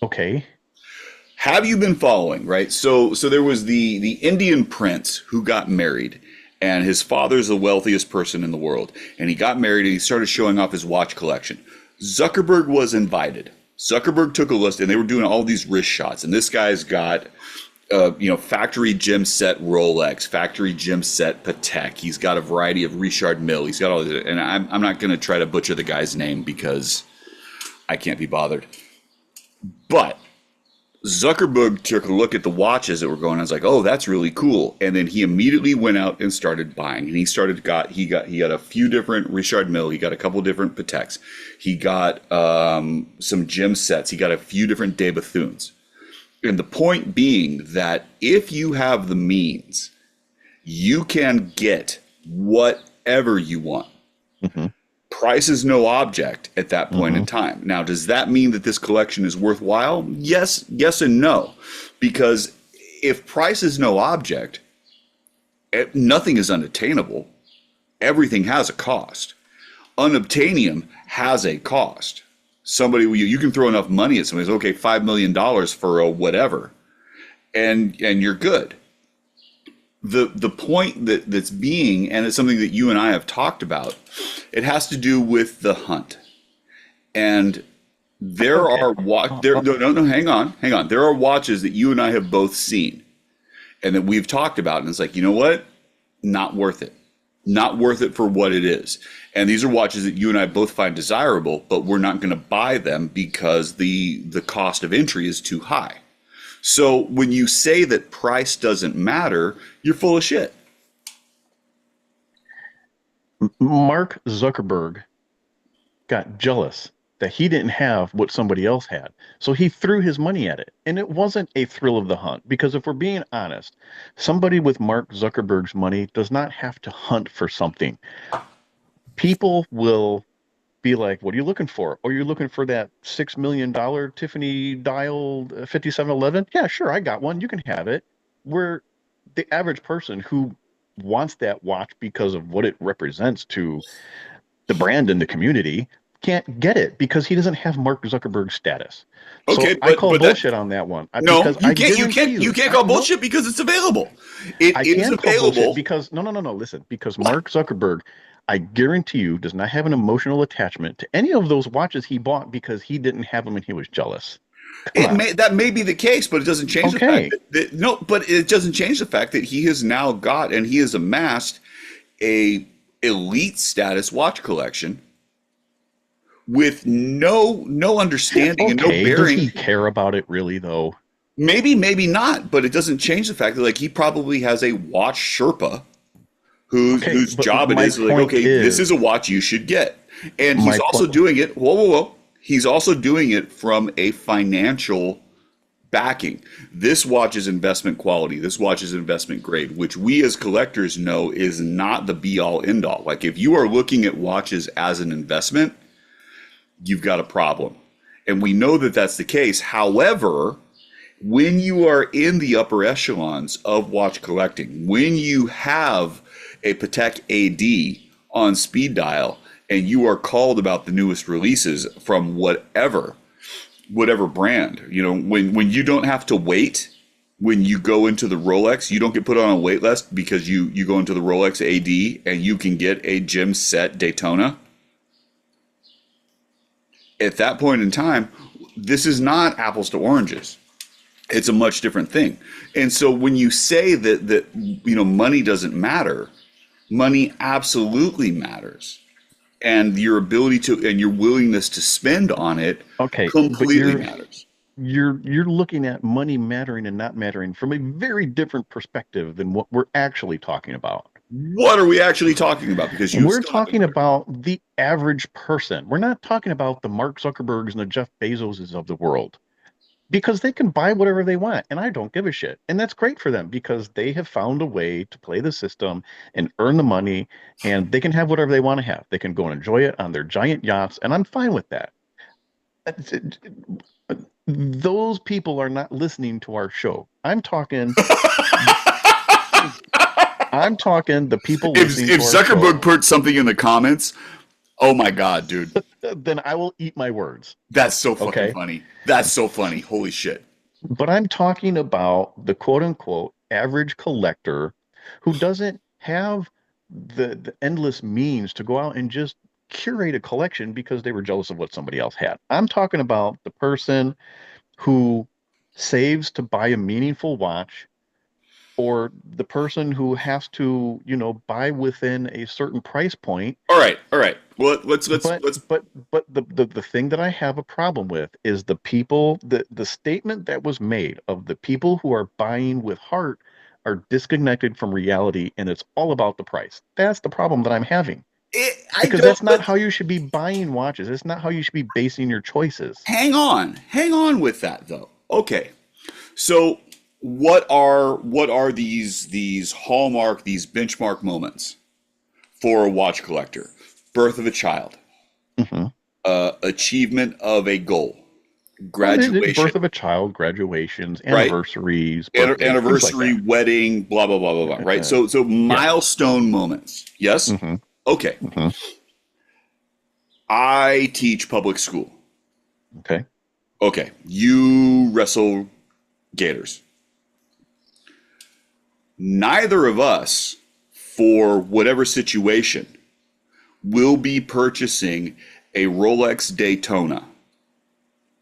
Speaker 2: Okay.
Speaker 3: Have you been following, right? So there was the Indian prince who got married, and his father's the wealthiest person in the world. And he got married and he started showing off his watch collection. Zuckerberg was invited. Zuckerberg took a list and they were doing all these wrist shots. And this guy's got factory gym set Rolex, factory gym set Patek. He's got a variety of Richard Mille. He's got all this, and I'm not going to try to butcher the guy's name because I can't be bothered. But Zuckerberg took a look at the watches that were going on. I was like, "Oh, that's really cool." And then he immediately went out and started buying. And he got a few different Richard Mille. He got a couple different Pateks. He got some gym sets. He got a few different De Bethunes. And the point being that if you have the means, you can get whatever you want.
Speaker 2: Mm-hmm.
Speaker 3: Price is no object at that point in
Speaker 2: Mhm.
Speaker 3: time. Now, does that mean that this collection is worthwhile? Yes, yes, and no. Because if price is no object, nothing is unattainable. Everything has a cost. Unobtainium has a cost. Somebody, you can throw enough money at somebody, say, okay, $5 million for a whatever, and you're good. The point that's being, and it's something that you and I have talked about, it has to do with the hunt. And there
Speaker 2: Okay.
Speaker 3: are no, hang on. There are watches that you and I have both seen and that we've talked about, and it's like, you know what? Not worth it. Not worth it for what it is. And these are watches that you and I both find desirable, but we're not going to buy them because the cost of entry is too high. So when you say that price doesn't matter, you're full of shit.
Speaker 2: Mark Zuckerberg got jealous that he didn't have what somebody else had. So he threw his money at it. And it wasn't a thrill of the hunt. Because if we're being honest, somebody with Mark Zuckerberg's money does not have to hunt for something. People will be like, what are you looking for? Oh, you're looking for that $6 million Tiffany dial 5711? Yeah, sure, I got one. You can have it. Where the average person who wants that watch because of what it represents to the brand and the community can't get it because he doesn't have Mark Zuckerberg status. So
Speaker 3: Okay,
Speaker 2: I call
Speaker 3: but that
Speaker 2: bullshit on that one
Speaker 3: no,
Speaker 2: because I
Speaker 3: you
Speaker 2: guarantee
Speaker 3: can't you
Speaker 2: you,
Speaker 3: can't call
Speaker 2: no,
Speaker 3: bullshit because it's available. It
Speaker 2: I
Speaker 3: is
Speaker 2: can call bullshit
Speaker 3: available.
Speaker 2: because no, listen, because Mark Zuckerberg, I guarantee you, does not have an emotional attachment to any of those watches he bought because he didn't have them and he was jealous. Come on.
Speaker 3: That may be the case, but it doesn't change the fact
Speaker 2: Okay.
Speaker 3: that no, but it doesn't change the fact that he has now got and he has amassed a elite status watch collection with no understanding and no
Speaker 2: Okay. Does
Speaker 3: bearing.
Speaker 2: he care about it really though?
Speaker 3: Maybe not, but it doesn't change the fact that like he probably has a watch Sherpa
Speaker 2: Okay,
Speaker 3: whose
Speaker 2: but
Speaker 3: job it
Speaker 2: my
Speaker 3: is like,
Speaker 2: point
Speaker 3: okay, this is
Speaker 2: is
Speaker 3: a watch you should get. And he's
Speaker 2: my
Speaker 3: also
Speaker 2: point.
Speaker 3: doing it, whoa. He's also doing it from a financial backing. This watch is investment quality. This watch is investment grade, which we as collectors know is not the be all end all. Like if you are looking at watches as an investment, you've got a problem. And we know that that's the case. However, when you are in the upper echelons of watch collecting, when you have a Patek AD on speed dial and you are called about the newest releases from whatever brand, you know, when you don't have to wait, when you go into the Rolex, you don't get put on a wait list because you go into the Rolex AD and you can get a gem set Daytona. At that point in time, this is not apples to oranges. It's a much different thing. And so when you say that you know money doesn't matter, money absolutely matters. And your ability to and your willingness to spend on it
Speaker 2: Okay, but
Speaker 3: completely matters.
Speaker 2: you're looking at money mattering and not mattering from a very different perspective than what we're actually talking about.
Speaker 3: What are we actually talking about? Because you
Speaker 2: We're
Speaker 3: still haven't
Speaker 2: talking
Speaker 3: put it.
Speaker 2: about the average person. We're not talking about the Mark Zuckerbergs and the Jeff Bezoses of the world because they can buy whatever they want and I don't give a shit. And that's great for them because they have found a way to play the system and earn the money and they can have whatever they want to have. They can go and enjoy it on their giant yachts and I'm fine with that. Those people are not listening to our show. I'm talking the people listening
Speaker 3: If
Speaker 2: to our show.
Speaker 3: Zuckerberg put something in the comments, oh my God, dude.
Speaker 2: Then I will eat my words.
Speaker 3: That's so fucking
Speaker 2: Okay.
Speaker 3: funny. That's so funny. Holy shit.
Speaker 2: But I'm talking about the quote unquote average collector who doesn't have the endless means to go out and just curate a collection because they were jealous of what somebody else had. I'm talking about the person who saves to buy a meaningful watch or the person who has to, buy within a certain price point.
Speaker 3: All right. Well,
Speaker 2: But
Speaker 3: let's.
Speaker 2: but but the thing that I have a problem with is the statement that was made of the people who are buying with heart are disconnected from reality and it's all about the price. That's the problem that I'm having.
Speaker 3: I
Speaker 2: Because
Speaker 3: don't.
Speaker 2: that's not
Speaker 3: But
Speaker 2: how you should be buying watches. It's not how you should be basing your choices.
Speaker 3: hang on with that though. Okay. So what are these hallmark these benchmark moments for a watch collector? Birth of a child,
Speaker 2: Mm-hmm.
Speaker 3: Achievement of a goal,
Speaker 2: Well, the
Speaker 3: graduation,
Speaker 2: birth of a child, graduations,
Speaker 3: right?
Speaker 2: anniversaries, birthdays, things like
Speaker 3: Anniversary,
Speaker 2: that.
Speaker 3: wedding, blah blah blah blah blah. Right. So
Speaker 2: Yeah.
Speaker 3: milestone moments. Yes.
Speaker 2: Mm-hmm.
Speaker 3: Okay.
Speaker 2: Mm-hmm.
Speaker 3: I teach public school.
Speaker 2: Okay.
Speaker 3: Okay. You wrestle gators. Neither of us, for whatever situation, will be purchasing a Rolex Daytona.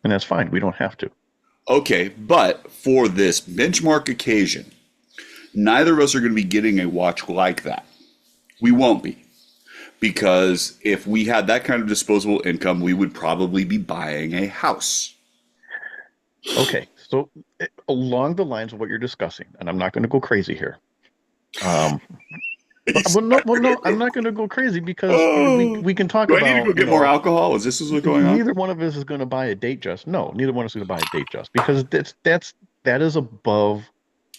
Speaker 2: And that's fine. We don't have to.
Speaker 3: Okay, but for this benchmark occasion, neither of us are going to be getting a watch like that. We won't be. Because if we had that kind of disposable income, we would probably be buying a house.
Speaker 2: Okay. So along the lines of what you're discussing, and I'm not going to go crazy here. Well, no, I'm not going to go crazy because
Speaker 3: Oh,
Speaker 2: we can talk
Speaker 3: do I need to go
Speaker 2: about,
Speaker 3: get more alcohol? Is this what's going on?
Speaker 2: neither one of us is going to buy a date just. No, neither one of us is going to buy a date just because that is above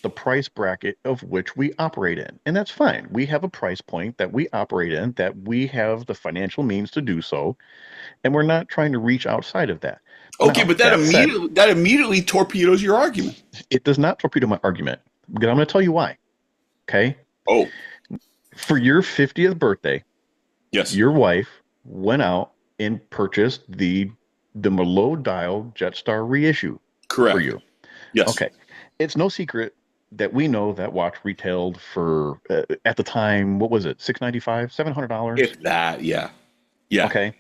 Speaker 2: the price bracket of which we operate in. And that's fine. We have a price point that we operate in, that we have the financial means to do so, and we're not trying to reach outside of that.
Speaker 3: Okay,
Speaker 2: Now,
Speaker 3: but
Speaker 2: that said,
Speaker 3: that immediately torpedoes your argument.
Speaker 2: it does not torpedo my argument because I'm going to tell you why. Okay.
Speaker 3: Oh,
Speaker 2: For your 50th birthday,
Speaker 3: yes,
Speaker 2: your wife went out and purchased the Merlot dial Jetstar reissue
Speaker 3: correct.
Speaker 2: for you.
Speaker 3: Yes,
Speaker 2: Okay. It's no secret that we know that watch retailed for at the time, what was it? $695, $700?
Speaker 3: if that, yeah, yeah,
Speaker 2: Okay.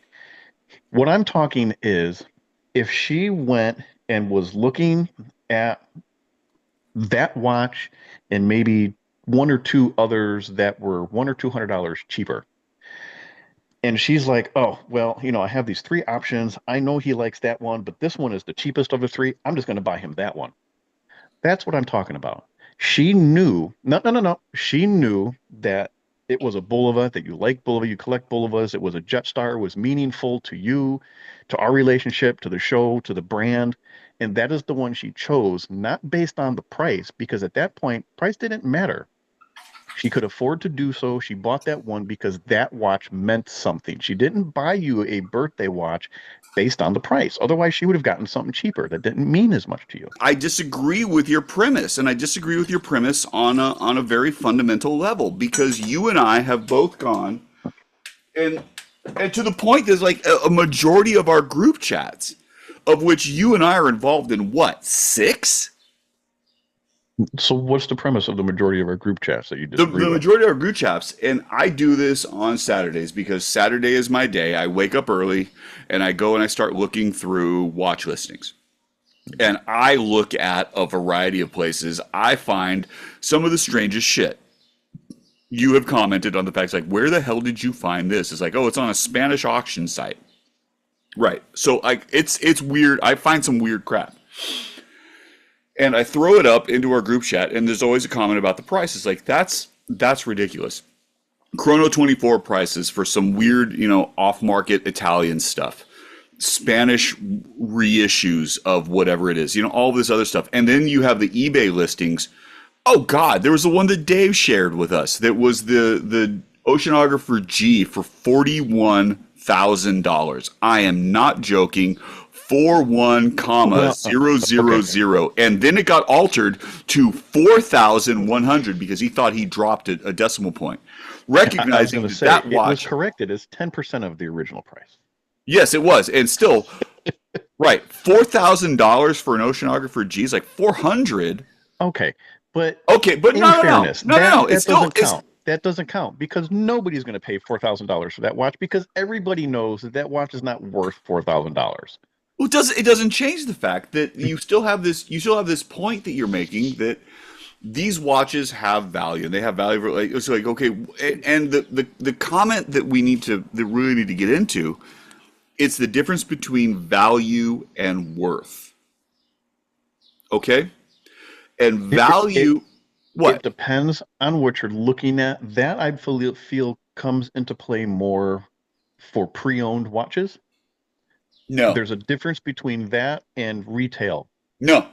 Speaker 2: What I'm talking is if she went and was looking at that watch and maybe one or two others that were $100 or $200 cheaper. And she's like, oh, well, I have these three options. I know he likes that one, but this one is the cheapest of the three. I'm just going to buy him that one. That's what I'm talking about. She knew, no, no, no, no. She knew that it was a Bulova, that you like Bulova, you collect Bulovas. It was a Jetstar, it was meaningful to you, to our relationship, to the show, to the brand. And that is the one she chose, not based on the price, because at that point, price didn't matter. She could afford to do so. She bought that one because that watch meant something. She didn't buy you a birthday watch based on the price. Otherwise, she would have gotten something cheaper that didn't mean as much to you.
Speaker 3: I disagree with your premise, and I disagree with your premise on a very fundamental level because you and I have both gone and and to the point there's like a majority of our group chats, of which you and I are involved in what, six?
Speaker 2: So, what's the premise of the majority of our group chats that you
Speaker 3: The
Speaker 2: disagree with?
Speaker 3: majority of our group chats, and I do this on Saturdays because Saturday is my day. I wake up early and I go and I start looking through watch listings. And I look at a variety of places. I find some of the strangest shit. You have commented on the facts like, where the hell did you find this? It's like, oh, it's on a Spanish auction site. Right. So like it's weird. I find some weird crap. And I throw it up into our group chat, and there's always a comment about the price. It's like, that's ridiculous. Chrono 24 prices for some weird, off-market Italian stuff. Spanish reissues of whatever it is, all this other stuff. And then you have the eBay listings. Oh God, there was the one that Dave shared with us that was the Oceanographer G for $41,000. I am not joking. 41 comma 000, and then it got altered to 4,100 because he thought he dropped a decimal point. Recognizing that
Speaker 2: it
Speaker 3: watch
Speaker 2: was corrected as 10% of the original price.
Speaker 3: Yes, it was, and still, right, $4,000 for an Oceanographer G is like 400.
Speaker 2: Okay, but
Speaker 3: in
Speaker 2: fairness,
Speaker 3: no,
Speaker 2: that doesn't count. That doesn't count because nobody's going to pay $4,000 for that watch because everybody knows that watch is not worth $4,000.
Speaker 3: Well, it doesn't change the fact that you still have this point that you're making that these watches have value and they have value for it's like okay, and the comment that really need to get into, it's the difference between value and worth. Okay? And value what?
Speaker 2: It depends on what you're looking at. That I feel comes into play more for pre-owned watches.
Speaker 3: No.
Speaker 2: There's a difference between that and retail.
Speaker 3: No.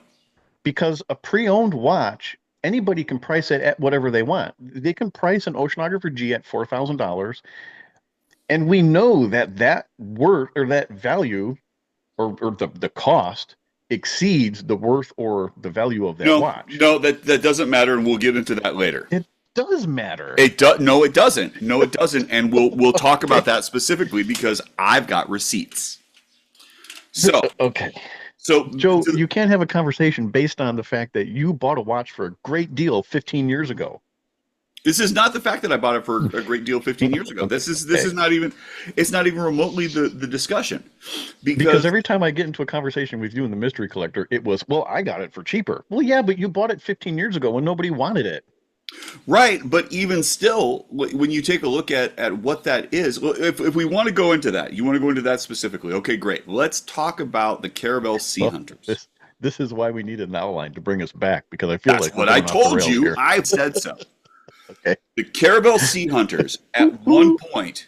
Speaker 2: Because a pre-owned watch, anybody can price it at whatever they want. They can price an Oceanographer G at $4,000. And we know that that worth or that value or the cost exceeds the worth or the value of that
Speaker 3: No,
Speaker 2: watch.
Speaker 3: no, that doesn't matter, and we'll get into that later.
Speaker 2: It does matter.
Speaker 3: It does. No, it doesn't. No, it doesn't. And we'll talk
Speaker 2: Okay.
Speaker 3: about that specifically because I've got receipts. So,
Speaker 2: Okay.
Speaker 3: so
Speaker 2: Joe, you can't have a conversation based on the fact that you bought a watch for a great deal 15 years ago.
Speaker 3: this is not the fact that I bought it for a great deal 15 years ago. This is not even, it's not even remotely the discussion,
Speaker 2: Because every time I get into a conversation with you and the mystery collector, it was, well, I got it for cheaper. Well, yeah, but you bought it 15 years ago when nobody wanted it.
Speaker 3: right. But even still, when you take a look at what that is, well, if we want to go into that, you want to go into that specifically. Okay, great. Let's talk about the Caravelle Sea
Speaker 2: Well,
Speaker 3: Hunters.
Speaker 2: this is why we needed an outline to bring us back, because I feel
Speaker 3: That's
Speaker 2: like we're
Speaker 3: what I
Speaker 2: going off the
Speaker 3: told
Speaker 2: rails
Speaker 3: you.
Speaker 2: here.
Speaker 3: I said so.
Speaker 2: Okay.
Speaker 3: The Caravelle Sea Hunters at one point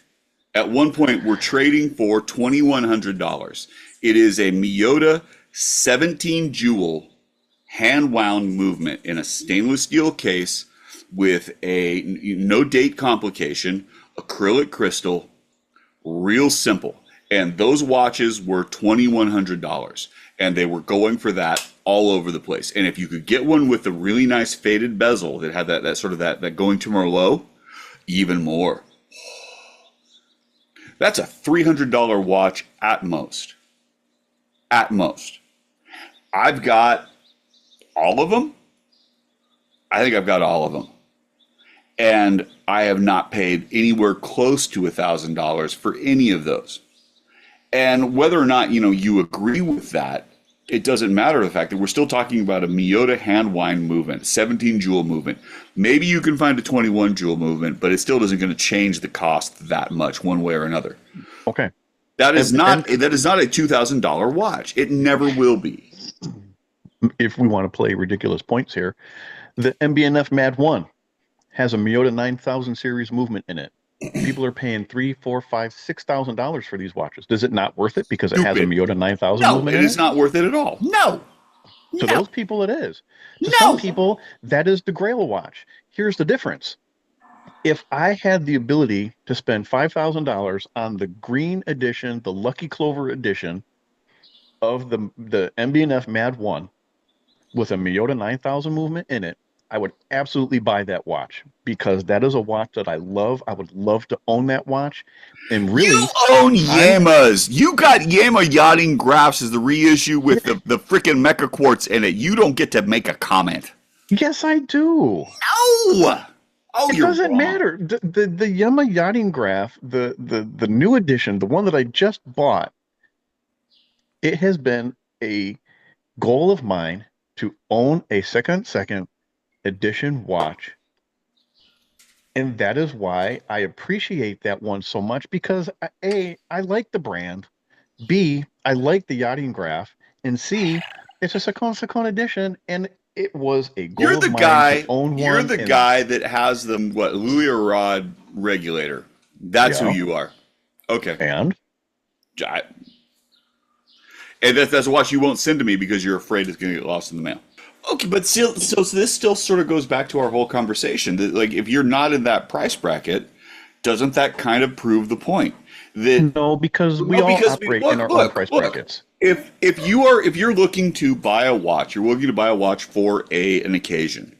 Speaker 3: were trading for $2,100. It is a Miyota 17 jewel hand wound movement in a stainless steel case with a no date complication, acrylic crystal, real simple. And those watches were $2,100, and they were going for that all over the place. And if you could get one with a really nice faded bezel that had that sort of that going to Merlot, even more. That's a $300 watch at most. At most. I've got all of them. I think I've got all of them. And I have not paid anywhere close to $1,000 for any of those. And whether or not, you agree with that, it doesn't matter the fact that we're still talking about a Miyota hand wind movement, 17 jewel movement. Maybe you can find a 21 jewel movement, but it still isn't going to change the cost that much one way or another.
Speaker 2: Okay.
Speaker 3: That is not a $2,000 watch. It never will be.
Speaker 2: If we want to play ridiculous points here, the MBNF Mad 1 has a Miyota 9000 series movement in it. People are paying $3,000, $4,000, $5,000, $6,000 for these watches. Is it not worth it because it has a
Speaker 3: Stupid.
Speaker 2: Miyota 9000
Speaker 3: No,
Speaker 2: movement
Speaker 3: it
Speaker 2: in
Speaker 3: is
Speaker 2: it?
Speaker 3: not worth it at all. No.
Speaker 2: To
Speaker 3: No.
Speaker 2: those people, it is. To
Speaker 3: No.
Speaker 2: some people, that is the Grail watch. Here's the difference. If I had the ability to spend $5,000 on the green edition, the Lucky Clover edition of the MBNF Mad 1 with a Miyota 9000 movement in it, I would absolutely buy that watch because that is a watch that I love. I would love to own that watch. And really,
Speaker 3: You own Yamas. You got Yama Yachting Graphs as the reissue with the freaking Mecha Quartz in it. You don't get to make a comment.
Speaker 2: yes, I do.
Speaker 3: No. Oh,
Speaker 2: It
Speaker 3: you're
Speaker 2: doesn't
Speaker 3: wrong.
Speaker 2: matter. The Yama Yachting Graph, the new edition, the one that I just bought, it has been a goal of mine to own a second edition watch. And that is why I appreciate that one so much because A, I like the brand. B, I like the yachting graph. And C, it's a Second edition. And it was a goal
Speaker 3: You're the
Speaker 2: of mine
Speaker 3: guy.
Speaker 2: to own one.
Speaker 3: You're the guy that has the Louis rod regulator. That's
Speaker 2: Yeah.
Speaker 3: who you are. Okay.
Speaker 2: And
Speaker 3: And that's a watch you won't send to me because you're afraid it's going to get lost in the mail. Okay, but still, so this still sort of goes back to our whole conversation. That, like, if you're not in that price bracket, doesn't that kind of prove the point? That
Speaker 2: no, because we all operate in our own price brackets.
Speaker 3: If you're looking to buy a watch, you're looking to buy a watch for an occasion.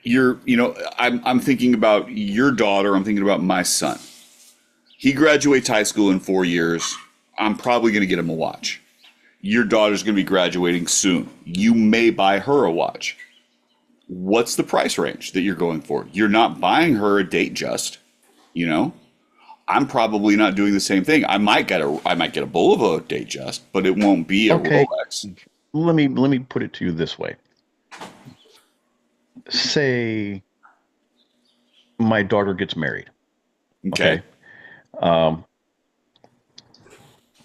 Speaker 3: I'm thinking about your daughter. I'm thinking about my son. He graduates high school in 4 years. I'm probably going to get him a watch. Your daughter's going to be graduating soon. You may buy her a watch. What's the price range that you're going for? You're not buying her a Datejust, I'm probably not doing the same thing. I might get a Bulova Datejust, but it won't be a Rolex.
Speaker 2: Let me put it to you this way. Say my daughter gets married.
Speaker 3: Okay.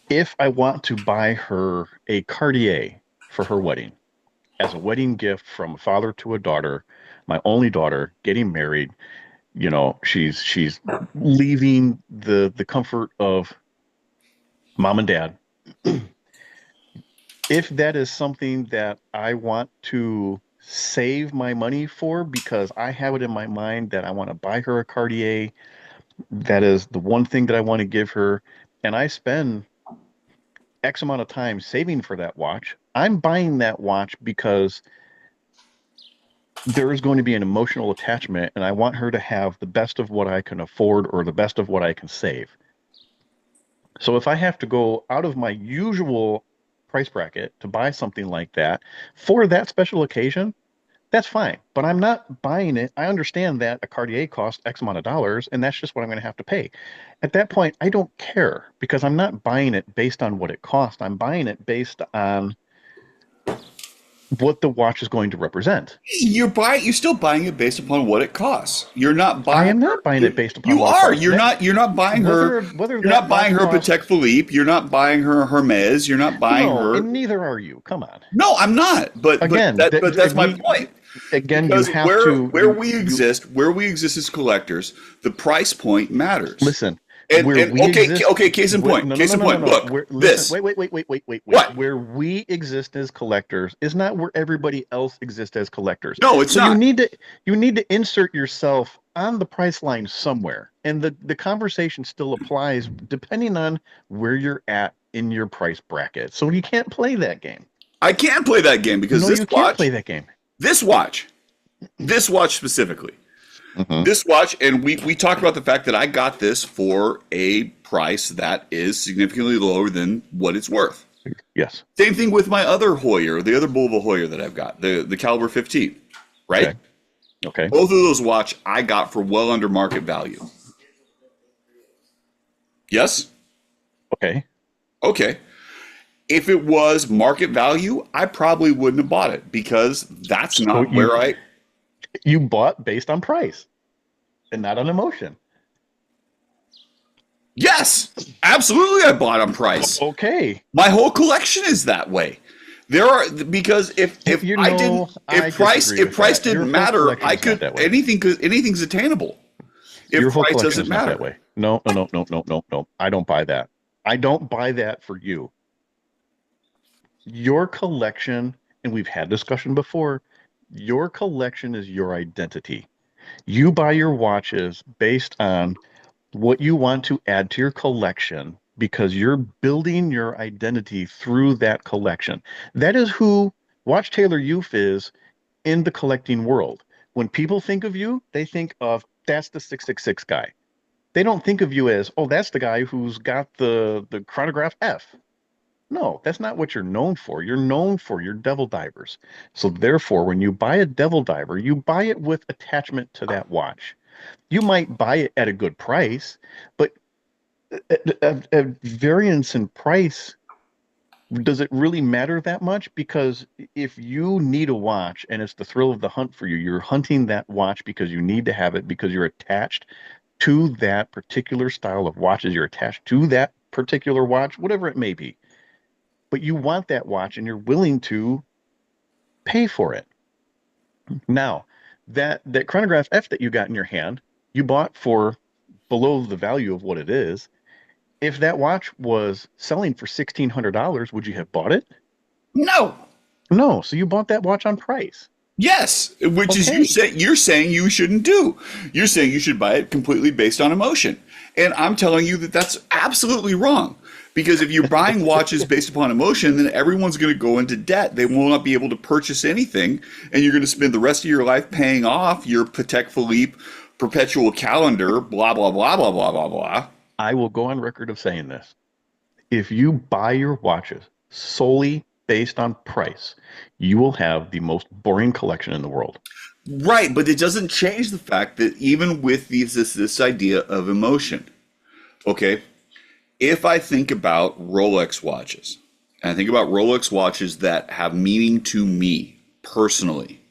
Speaker 2: If I want to buy her a Cartier for her wedding, as a wedding gift from a father to a daughter, my only daughter getting married, she's leaving the comfort of mom and dad. If that is something that I want to save my money for because I have it in my mind that I want to buy her a Cartier, That is the one thing that I want to give her. And I spend X amount of time saving for that watch. I'm buying that watch because there is going to be an emotional attachment, and I want her to have the best of what I can afford or the best of what I can save. So if I have to go out of my usual price bracket to buy something like that for that special occasion, that's fine. But I'm not buying it. I understand that a Cartier costs X amount of dollars, and that's just what I'm going to have to pay. At that point, I don't care because I'm not buying it based on what it costs. I'm buying it based on what the watch is going to represent.
Speaker 3: You're still buying it based upon what it costs. You're not
Speaker 2: I
Speaker 3: buying
Speaker 2: am
Speaker 3: her.
Speaker 2: not buying it based upon
Speaker 3: You
Speaker 2: what it
Speaker 3: are.
Speaker 2: costs.
Speaker 3: You're not buying her.
Speaker 2: Whether
Speaker 3: You're
Speaker 2: that
Speaker 3: not buying
Speaker 2: watch
Speaker 3: her
Speaker 2: costs,
Speaker 3: Patek Philippe. You're not buying her Hermes. You're not buying
Speaker 2: no,
Speaker 3: her.
Speaker 2: and neither are you. Come on.
Speaker 3: No, I'm not.
Speaker 2: Again,
Speaker 3: But that's my point.
Speaker 2: again, you
Speaker 3: Because
Speaker 2: have to
Speaker 3: where we exist as collectors, the price point matters.
Speaker 2: listen.
Speaker 3: And okay,
Speaker 2: exist,
Speaker 3: case in point.
Speaker 2: No,
Speaker 3: Case in point. Look,
Speaker 2: listen,
Speaker 3: this.
Speaker 2: wait.
Speaker 3: What?
Speaker 2: Where we exist as collectors is not where everybody else exists as collectors.
Speaker 3: No, it's
Speaker 2: so
Speaker 3: not.
Speaker 2: you need to insert yourself on the price line somewhere, and the conversation still applies depending on where you're at in your price bracket. So you can't play that game.
Speaker 3: I can't play that game because
Speaker 2: No,
Speaker 3: this
Speaker 2: you
Speaker 3: watch.
Speaker 2: can't play that game.
Speaker 3: This watch specifically.
Speaker 2: Mhm.
Speaker 3: This watch, and we talked about the fact that I got this for a price that is significantly lower than what it's worth.
Speaker 2: Yes.
Speaker 3: Same thing with my other Hoyer, the other Bulova Hoyer that I've got, the caliber 15, right?
Speaker 2: Okay.
Speaker 3: Both of those watch I got for well under market value. Yes?
Speaker 2: Okay.
Speaker 3: Okay. If it was market value, I probably wouldn't have bought it because that's not where I...
Speaker 2: You bought based on price and not on emotion.
Speaker 3: Yes, absolutely. I bought on price.
Speaker 2: Okay.
Speaker 3: My whole collection is that way. There are because if price didn't matter, I could anything's attainable. If
Speaker 2: your whole
Speaker 3: price
Speaker 2: collection
Speaker 3: doesn't
Speaker 2: is not
Speaker 3: matter
Speaker 2: that way. No. I don't buy that. I don't buy that for you. Your collection, and we've had discussion before, your collection is your identity. You buy your watches based on what you want to add to your collection because you're building your identity through that collection. That is who Watch Taylor Youth is in the collecting world. When people think of you, they think of that's the 666 guy. They don't think of you as, oh, that's the guy who's got the chronograph F. No, that's not what you're known for. You're known for your devil divers. So therefore, when you buy a devil diver, you buy it with attachment to that watch. You might buy it at a good price, but a variance in price, does it really matter that much? Because if you need a watch and it's the thrill of the hunt for you, you're hunting that watch because you need to have it because you're attached to that particular style of watches. You're attached to that particular watch, whatever it may be. But you want that watch and you're willing to pay for it. Now, that chronograph F that you got in your hand, you bought for below the value of what it is. If that watch was selling for $1,600, would you have bought it?
Speaker 3: No.
Speaker 2: No. So you bought that watch on price.
Speaker 3: Yes, which is you're saying you shouldn't do. You're saying you should buy it completely based on emotion. And I'm telling you that that's absolutely wrong. Because if you're buying watches based upon emotion, then everyone's going to go into debt. They will not be able to purchase anything. And you're going to spend the rest of your life paying off your Patek Philippe perpetual calendar, blah, blah, blah, blah, blah, blah, blah.
Speaker 2: I will go on record of saying this. If you buy your watches solely based on price, you will have the most boring collection in the world.
Speaker 3: Right, but it doesn't change the fact that even with this idea of emotion, okay, if I think about Rolex watches, and I think about Rolex watches that have meaning to me personally,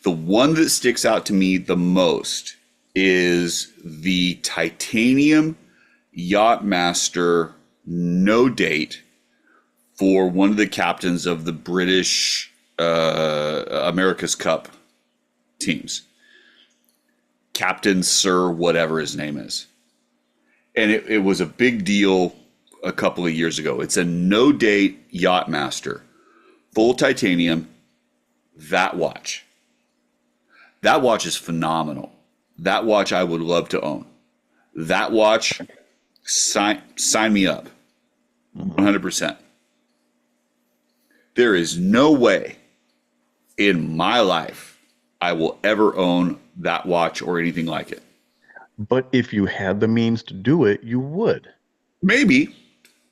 Speaker 3: the one that sticks out to me the most is the titanium Yachtmaster no date for one of the captains of the British America's Cup teams. Captain Sir whatever his name is. And it was a big deal a couple of years ago. It's a no-date Yachtmaster, full titanium, that watch. That watch is phenomenal. That watch I would love to own. that watch, sign me up, 100%. There is no way in my life I will ever own that watch or anything like it.
Speaker 2: But if you had the means to do it, you would.
Speaker 3: Maybe,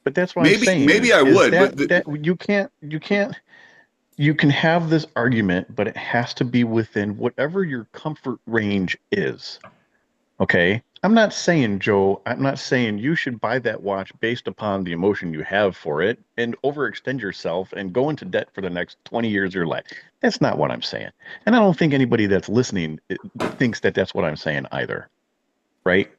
Speaker 2: But that's what I'm saying.
Speaker 3: maybe I
Speaker 2: is
Speaker 3: would,
Speaker 2: that,
Speaker 3: but
Speaker 2: that you can have this argument, but it has to be within whatever your comfort range is. Okay. I'm not saying, Joe, I'm not saying you should buy that watch based upon the emotion you have for it and overextend yourself and go into debt for the next 20 years of your life. That's not what I'm saying. And I don't think anybody that's listening thinks that that's what I'm saying either. Right?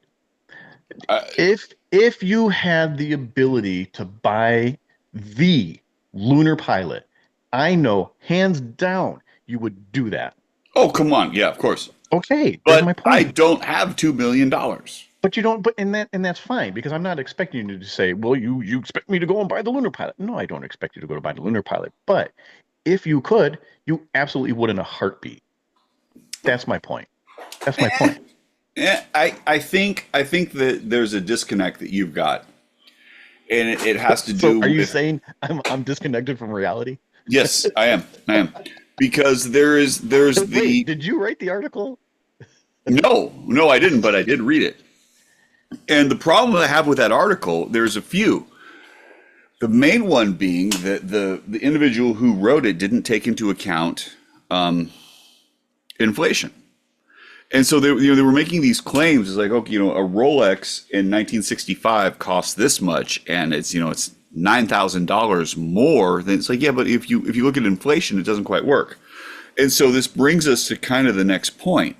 Speaker 2: If you had the ability to buy the lunar pilot, I know hands down you would do that.
Speaker 3: oh, come on. Yeah, of course.
Speaker 2: Okay, that's my
Speaker 3: But I
Speaker 2: point.
Speaker 3: don't have $2 million.
Speaker 2: But you don't. But and that's fine because I'm not expecting you to say, well, you expect me to go and buy the lunar pilot. No, I don't expect you to go to buy the lunar pilot. But if you could, you absolutely would in a heartbeat. That's my point. That's my point.
Speaker 3: I think that there's a disconnect that you've got, and it has to do
Speaker 2: So are you
Speaker 3: with.
Speaker 2: saying I'm disconnected from reality?
Speaker 3: Yes, I am, because there's
Speaker 2: Wait,
Speaker 3: the
Speaker 2: did you write the article?
Speaker 3: no, I didn't, but I did read it. And the problem I have with that article, there's a few. The main one being that the individual who wrote it didn't take into account inflation. And so they were making these claims. It's like, okay, a Rolex in 1965 cost this much, and it's $9,000 more. Then it's like, yeah, but if you look at inflation, it doesn't quite work. And so this brings us to kind of the next point.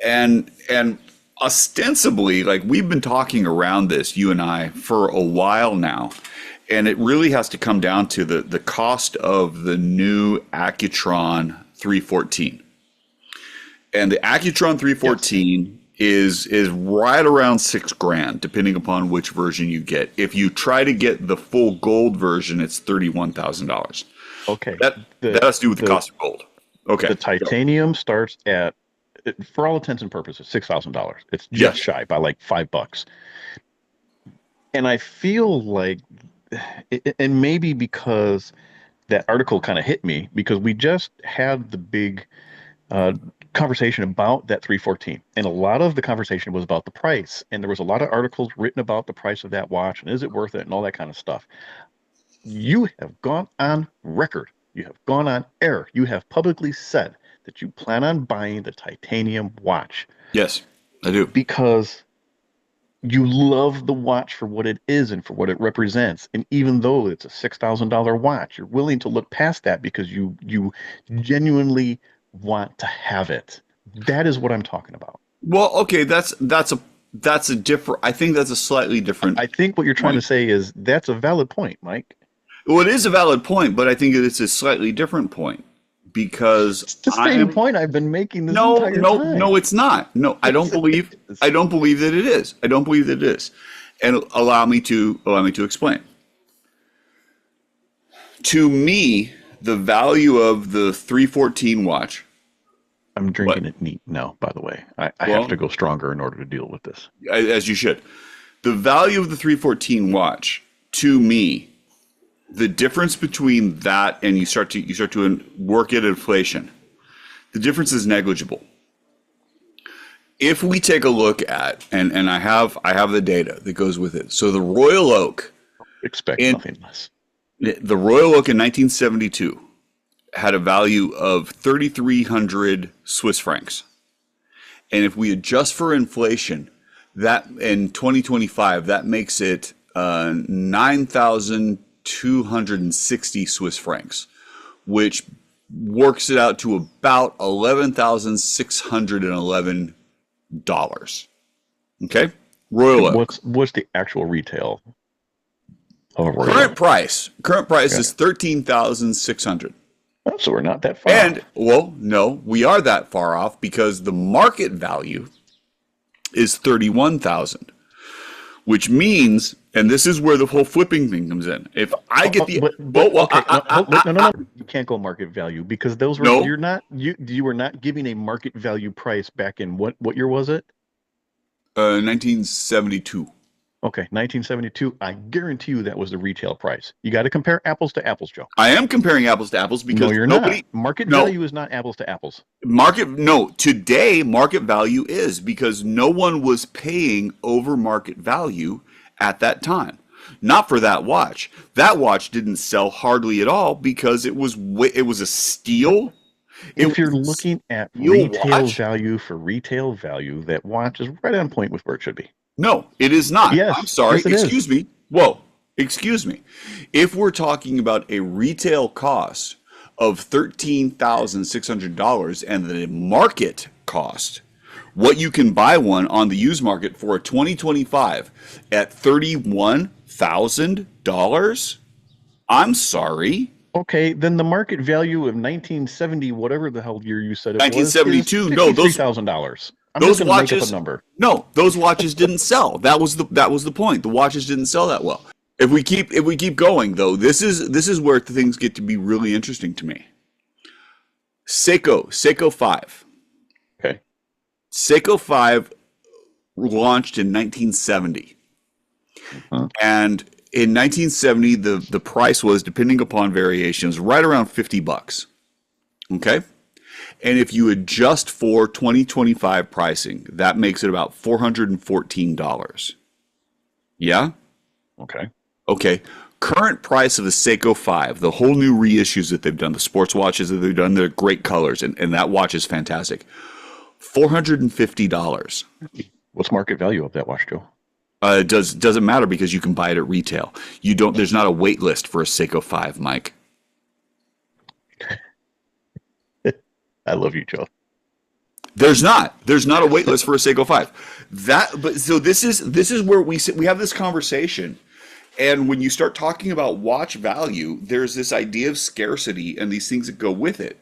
Speaker 3: And ostensibly, like, we've been talking around this, you and I, for a while now, and it really has to come down to the cost of the new Accutron 314. And the Accutron 314 is right around $6,000, depending upon which version you get. If you try to get the full gold version, it's $31,000.
Speaker 2: Okay.
Speaker 3: That has to do with the cost of gold. Okay.
Speaker 2: The titanium starts at, for all intents and purposes, $6,000. It's just shy by like $5. And I feel like, and maybe because that article kind of hit me, because we just had the big conversation about that 314, and a lot of the conversation was about the price, and there was a lot of articles written about the price of that watch and is it worth it and all that kind of stuff. You have gone on record, you have gone on air, you have publicly said that you plan on buying the titanium watch.
Speaker 3: Yes, I do.
Speaker 2: Because you love the watch for what it is and for what it represents. And even though it's a $6,000 watch, you're willing to look past that because you genuinely want to have it. That is what I'm talking about.
Speaker 3: Well, okay, that's a different. I think that's a slightly different.
Speaker 2: I think what you're trying to say is that's a valid point, Mike.
Speaker 3: Well, it is a valid point, but I think it's a slightly different point because
Speaker 2: It's the same point I've been making this entire time.
Speaker 3: No, it's not. No, I don't believe. I don't believe that it is. I don't believe that it is. And allow me to explain. To me, the value of the 314 watch.
Speaker 2: I'm drinking it neat now, by the way. I have to go stronger in order to deal with this.
Speaker 3: As you should. The value of the 314 watch, to me, the difference between that and you start to work at inflation, the difference is negligible. If we take a look at, and I have the data that goes with it. So the Royal Oak,
Speaker 2: Expect nothing less.
Speaker 3: the Royal Oak in 1972 had a value of 3,300 Swiss francs. And if we adjust for inflation, that in 2025, that makes it 9,260 Swiss francs, which works it out to about $11,611. Okay? Royal Oak.
Speaker 2: What's the actual retail of a Royal
Speaker 3: Current
Speaker 2: Oak?
Speaker 3: price is 13,600.
Speaker 2: Oh, so we're not that far
Speaker 3: And,
Speaker 2: off.
Speaker 3: well, no, we are that far off because the market value is 31,000, which means, and this is where the whole flipping thing comes in. If I get the,
Speaker 2: no, you can't go market value because those were you were not giving a market value price back in what year was it?
Speaker 3: 1972.
Speaker 2: Okay, 1972. I guarantee you that was the retail price. You got to compare apples to apples, Joe.
Speaker 3: I am comparing apples to apples
Speaker 2: No,
Speaker 3: because
Speaker 2: you're
Speaker 3: nobody.
Speaker 2: not. Market
Speaker 3: No,
Speaker 2: value is not apples to apples.
Speaker 3: today market value is because no one was paying over market value at that time. Not for that watch. That watch didn't sell hardly at all because it was a steal. It
Speaker 2: If you're
Speaker 3: was
Speaker 2: looking at
Speaker 3: a steal
Speaker 2: retail
Speaker 3: watch.
Speaker 2: value for retail value, that watch is right on point with where it should be.
Speaker 3: No, it is not. I'm
Speaker 2: Yes,
Speaker 3: sorry.
Speaker 2: yes, it is.
Speaker 3: Excuse me. Whoa. Excuse me. If we're talking about a retail cost of $13,600 and the market cost, what you can buy one on the used market for a 2025 at $31,000, I'm sorry.
Speaker 2: Okay, then the market value of 1970, whatever the hell year you said it was, is
Speaker 3: 1972. No,
Speaker 2: $53,000. I'm
Speaker 3: those
Speaker 2: just going to make up a
Speaker 3: watches.
Speaker 2: number.
Speaker 3: No, those watches didn't sell. That was the point. The watches didn't sell that well. If we keep going though, this is where things get to be really interesting to me. Seiko 5.
Speaker 2: Okay.
Speaker 3: Seiko 5 launched in 1970.
Speaker 2: Uh-huh.
Speaker 3: And in 1970 the price was, depending upon variations, right around $50. Okay? And if you adjust for 2025 pricing, that makes it about $414. Yeah?
Speaker 2: Okay.
Speaker 3: Okay. Current price of the Seiko 5, the whole new reissues that they've done, the sports watches that they've done, they're great colors, and that watch is fantastic. $450.
Speaker 2: What's market value of that watch, Joe?
Speaker 3: Doesn't matter because you can buy it at retail. There's not a wait list for a Seiko 5, Mike.
Speaker 2: I love you, Joe.
Speaker 3: There's not a wait list for a Seiko 5. So this is where we have this conversation. And when you start talking about watch value, there's this idea of scarcity and these things that go with it.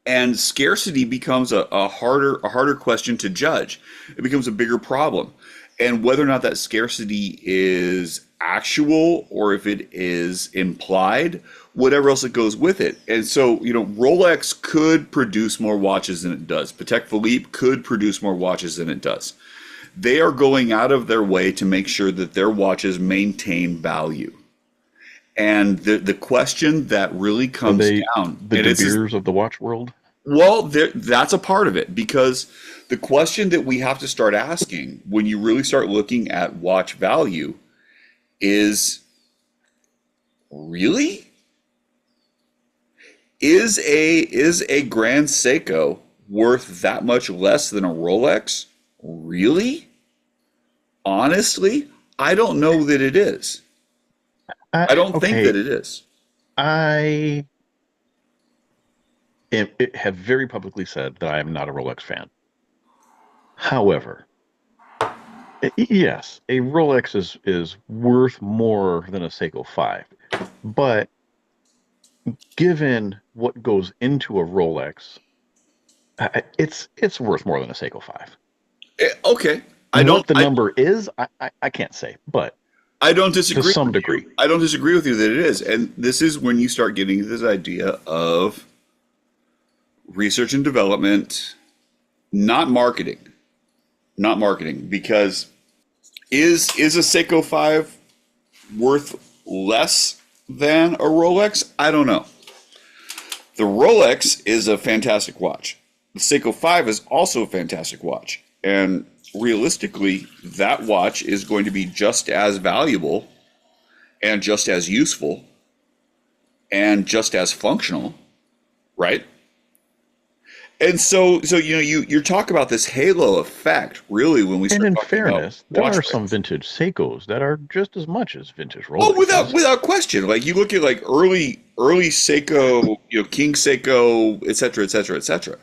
Speaker 3: And scarcity becomes a harder question to judge. It becomes a bigger problem. And whether or not that scarcity is actual or if it is implied, whatever else that goes with it. And so, Rolex could produce more watches than it does. Patek Philippe could produce more watches than it does. They are going out of their way to make sure that their watches maintain value. And the question that really comes down,
Speaker 2: the De Beers of the watch world.
Speaker 3: Well, that's a part of it, because the question that we have to start asking when you really start looking at watch value is, really? Is a Grand Seiko worth that much less than a Rolex? Really? Honestly, I don't know that it is. I don't think that it is.
Speaker 2: I have very publicly said that I am not a Rolex fan. However, yes, a Rolex is worth more than a Seiko 5. But given what goes into a Rolex, it's worth more than a Seiko 5.
Speaker 3: Okay.
Speaker 2: What the number is, I can't say, but
Speaker 3: I don't disagree
Speaker 2: to some degree.
Speaker 3: I don't disagree with you that it is. And this is when you start getting this idea of research and development, not marketing. Not marketing, because is a Seiko 5 worth less than a Rolex? I don't know. The Rolex is a fantastic watch. The Seiko 5 is also a fantastic watch. And realistically, that watch is going to be just as valuable and just as useful and just as functional, right? And so you talk about this halo effect, really, when we start
Speaker 2: And in
Speaker 3: talking
Speaker 2: fairness,
Speaker 3: about
Speaker 2: there are
Speaker 3: watch
Speaker 2: some
Speaker 3: brands.
Speaker 2: vintage Seikos that are just as much as vintage Rolexes.
Speaker 3: Oh, without question. Like you look at like early Seiko, King Seiko, et cetera, et cetera, et cetera.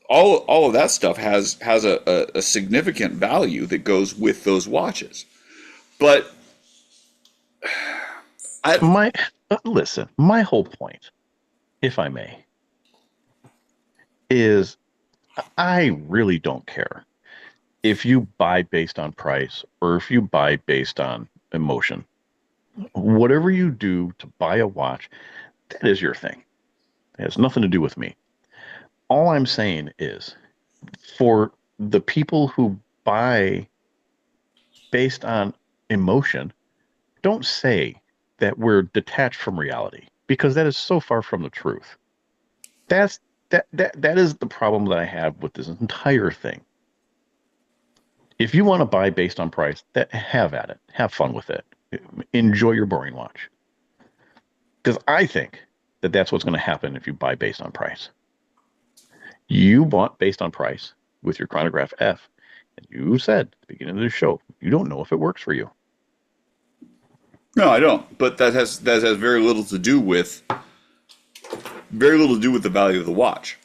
Speaker 3: All of that stuff has a significant value that goes with those watches. But
Speaker 2: listen, my whole point, if I may, is I really don't care if you buy based on price or if you buy based on emotion. Whatever you do to buy a watch, that is your thing. It has nothing to do with me. All I'm saying is for the people who buy based on emotion, don't say that we're detached from reality because that is so far from the truth. That is the problem that I have with this entire thing. If you want to buy based on price, that have at it. Have fun with it. Enjoy your boring watch. Because I think that that's what's going to happen if you buy based on price. You bought based on price with your chronograph F, and you said at the beginning of the show, you don't know if it works for you.
Speaker 3: No, I don't. But that has very little to do with the value of the watch,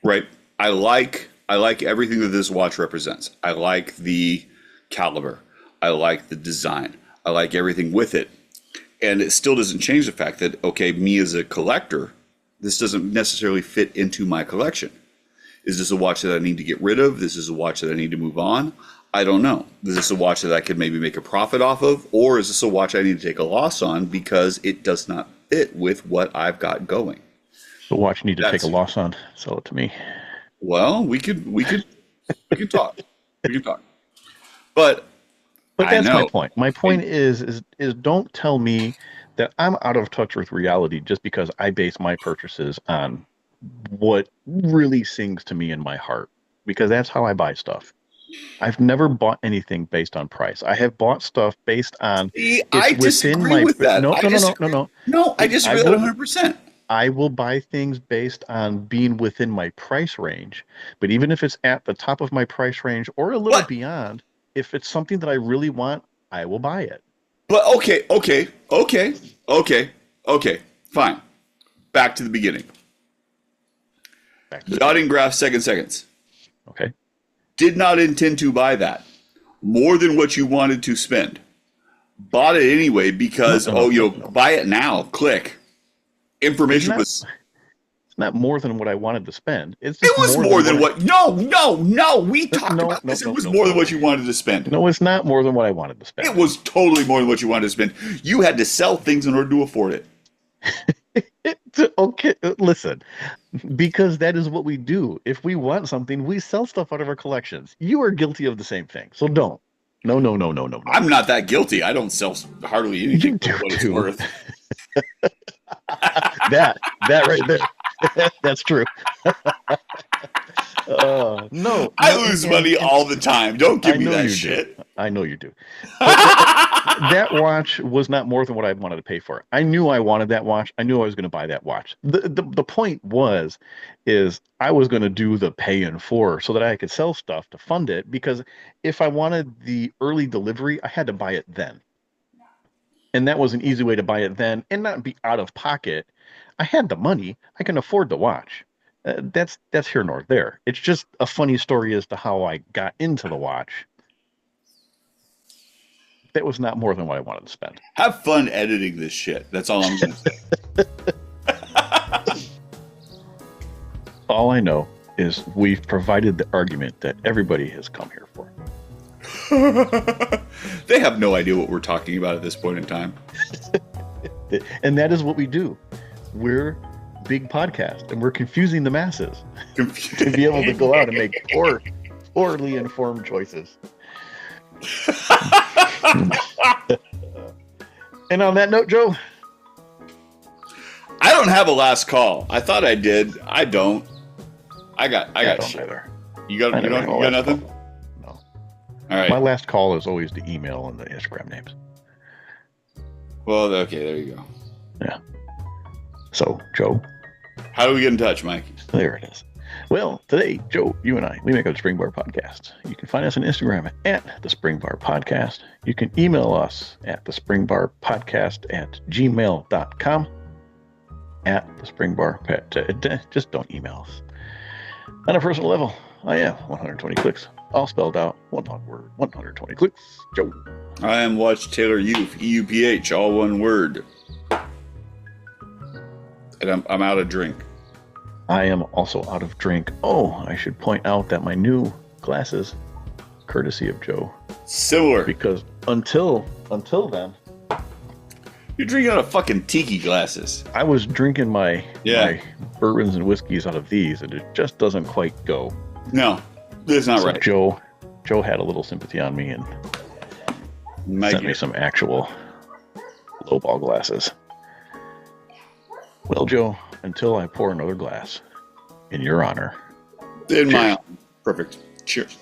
Speaker 3: right? I like everything that this watch represents. I like the caliber. I like the design. I like everything with it. And it still doesn't change the fact that, okay, me as a collector, this doesn't necessarily fit into my collection. Is this a watch that I need to get rid of? This is a watch that I need to move on? I don't know. Is this a watch that I could maybe make a profit off of? Or is this a watch I need to take a loss on because it does not fit with what I've got going?
Speaker 2: The watch you need to take a loss on. Sell it to me.
Speaker 3: Well, we can talk. We can talk. But
Speaker 2: that's my point. My point is don't tell me that I'm out of touch with reality just because I base my purchases on what really sings to me in my heart, because that's how I buy stuff. I've never bought anything based on price. I have bought stuff based on.
Speaker 3: I disagree with that.
Speaker 2: No.
Speaker 3: No, I disagree with that 100%.
Speaker 2: I will buy things based on being within my price range, but even if it's at the top of my price range or a little beyond, if it's something that I really want, I will buy it.
Speaker 3: But okay, fine. Back to the beginning. Dotting graph seconds.
Speaker 2: Okay.
Speaker 3: Did not intend to buy that. More than what you wanted to spend. Bought it anyway because, buy it now. Click. Information was...
Speaker 2: It's not more than what I wanted to spend.
Speaker 3: It was more than what... No. We talked about this. It was more than what you wanted to spend.
Speaker 2: No, it's not more than what I wanted to spend.
Speaker 3: It was totally more than what you wanted to spend. You had to sell things in order to afford it.
Speaker 2: Okay, listen, because that is what we do. If we want something, we sell stuff out of our collections. You are guilty of the same thing, so don't. No.
Speaker 3: I'm not that guilty. I don't sell hardly anything for what it's worth.
Speaker 2: that right there. That's true. No.
Speaker 3: I lose money all the time. Don't give me that shit.
Speaker 2: I know you do. That watch was not more than what I wanted to pay for. I knew I wanted that watch. I knew I was going to buy that watch. The point is I was going to do the pay in full so that I could sell stuff to fund it, because if I wanted the early delivery, I had to buy it then. And that was an easy way to buy it then and not be out of pocket. I had the money. I can afford the watch. That's here nor there. It's just a funny story as to how I got into the watch. That was not more than what I wanted to spend.
Speaker 3: Have fun editing this shit. That's all I'm going to say.
Speaker 2: All I know is we've provided the argument that everybody has come here for.
Speaker 3: They have no idea what we're talking about at this point in time.
Speaker 2: And that is what we do. We're big podcast, and we're confusing the masses to be able to go out and make poorly informed choices. And on that note, Joe,
Speaker 3: I don't have a last call. I thought I did. I don't. I got shit.
Speaker 2: Either.
Speaker 3: You got nothing?
Speaker 2: Call. No.
Speaker 3: All right.
Speaker 2: My last call is always the email and the Instagram names.
Speaker 3: Well, okay, there you go.
Speaker 2: Yeah. So, Joe,
Speaker 3: how do we get in touch, Mike?
Speaker 2: There it is. Well, today, Joe, you and I, we make a Spring Bar Podcast. You can find us on Instagram at the Spring Bar Podcast. You can email us at the Spring Bar Podcast at gmail.com. At the Spring Bar. Just don't email us. On a personal level, I am 120 clicks, all spelled out, one long word, 120 clicks. Joe.
Speaker 3: I am Watch Taylor Youth, EUPH, all one word. And I'm out of drink.
Speaker 2: I am also out of drink. Oh, I should point out that my new glasses, courtesy of Joe.
Speaker 3: Similar.
Speaker 2: Because until then,
Speaker 3: you're drinking out of fucking tiki glasses.
Speaker 2: I was drinking my bourbons and whiskeys out of these, and it just doesn't quite go.
Speaker 3: No, that's not
Speaker 2: So
Speaker 3: right.
Speaker 2: Joe had a little sympathy on me and sent me some actual lowball glasses. Well, Joe, until I pour another glass in your honor.
Speaker 3: In my
Speaker 2: Cheers.
Speaker 3: honor. Perfect. Cheers.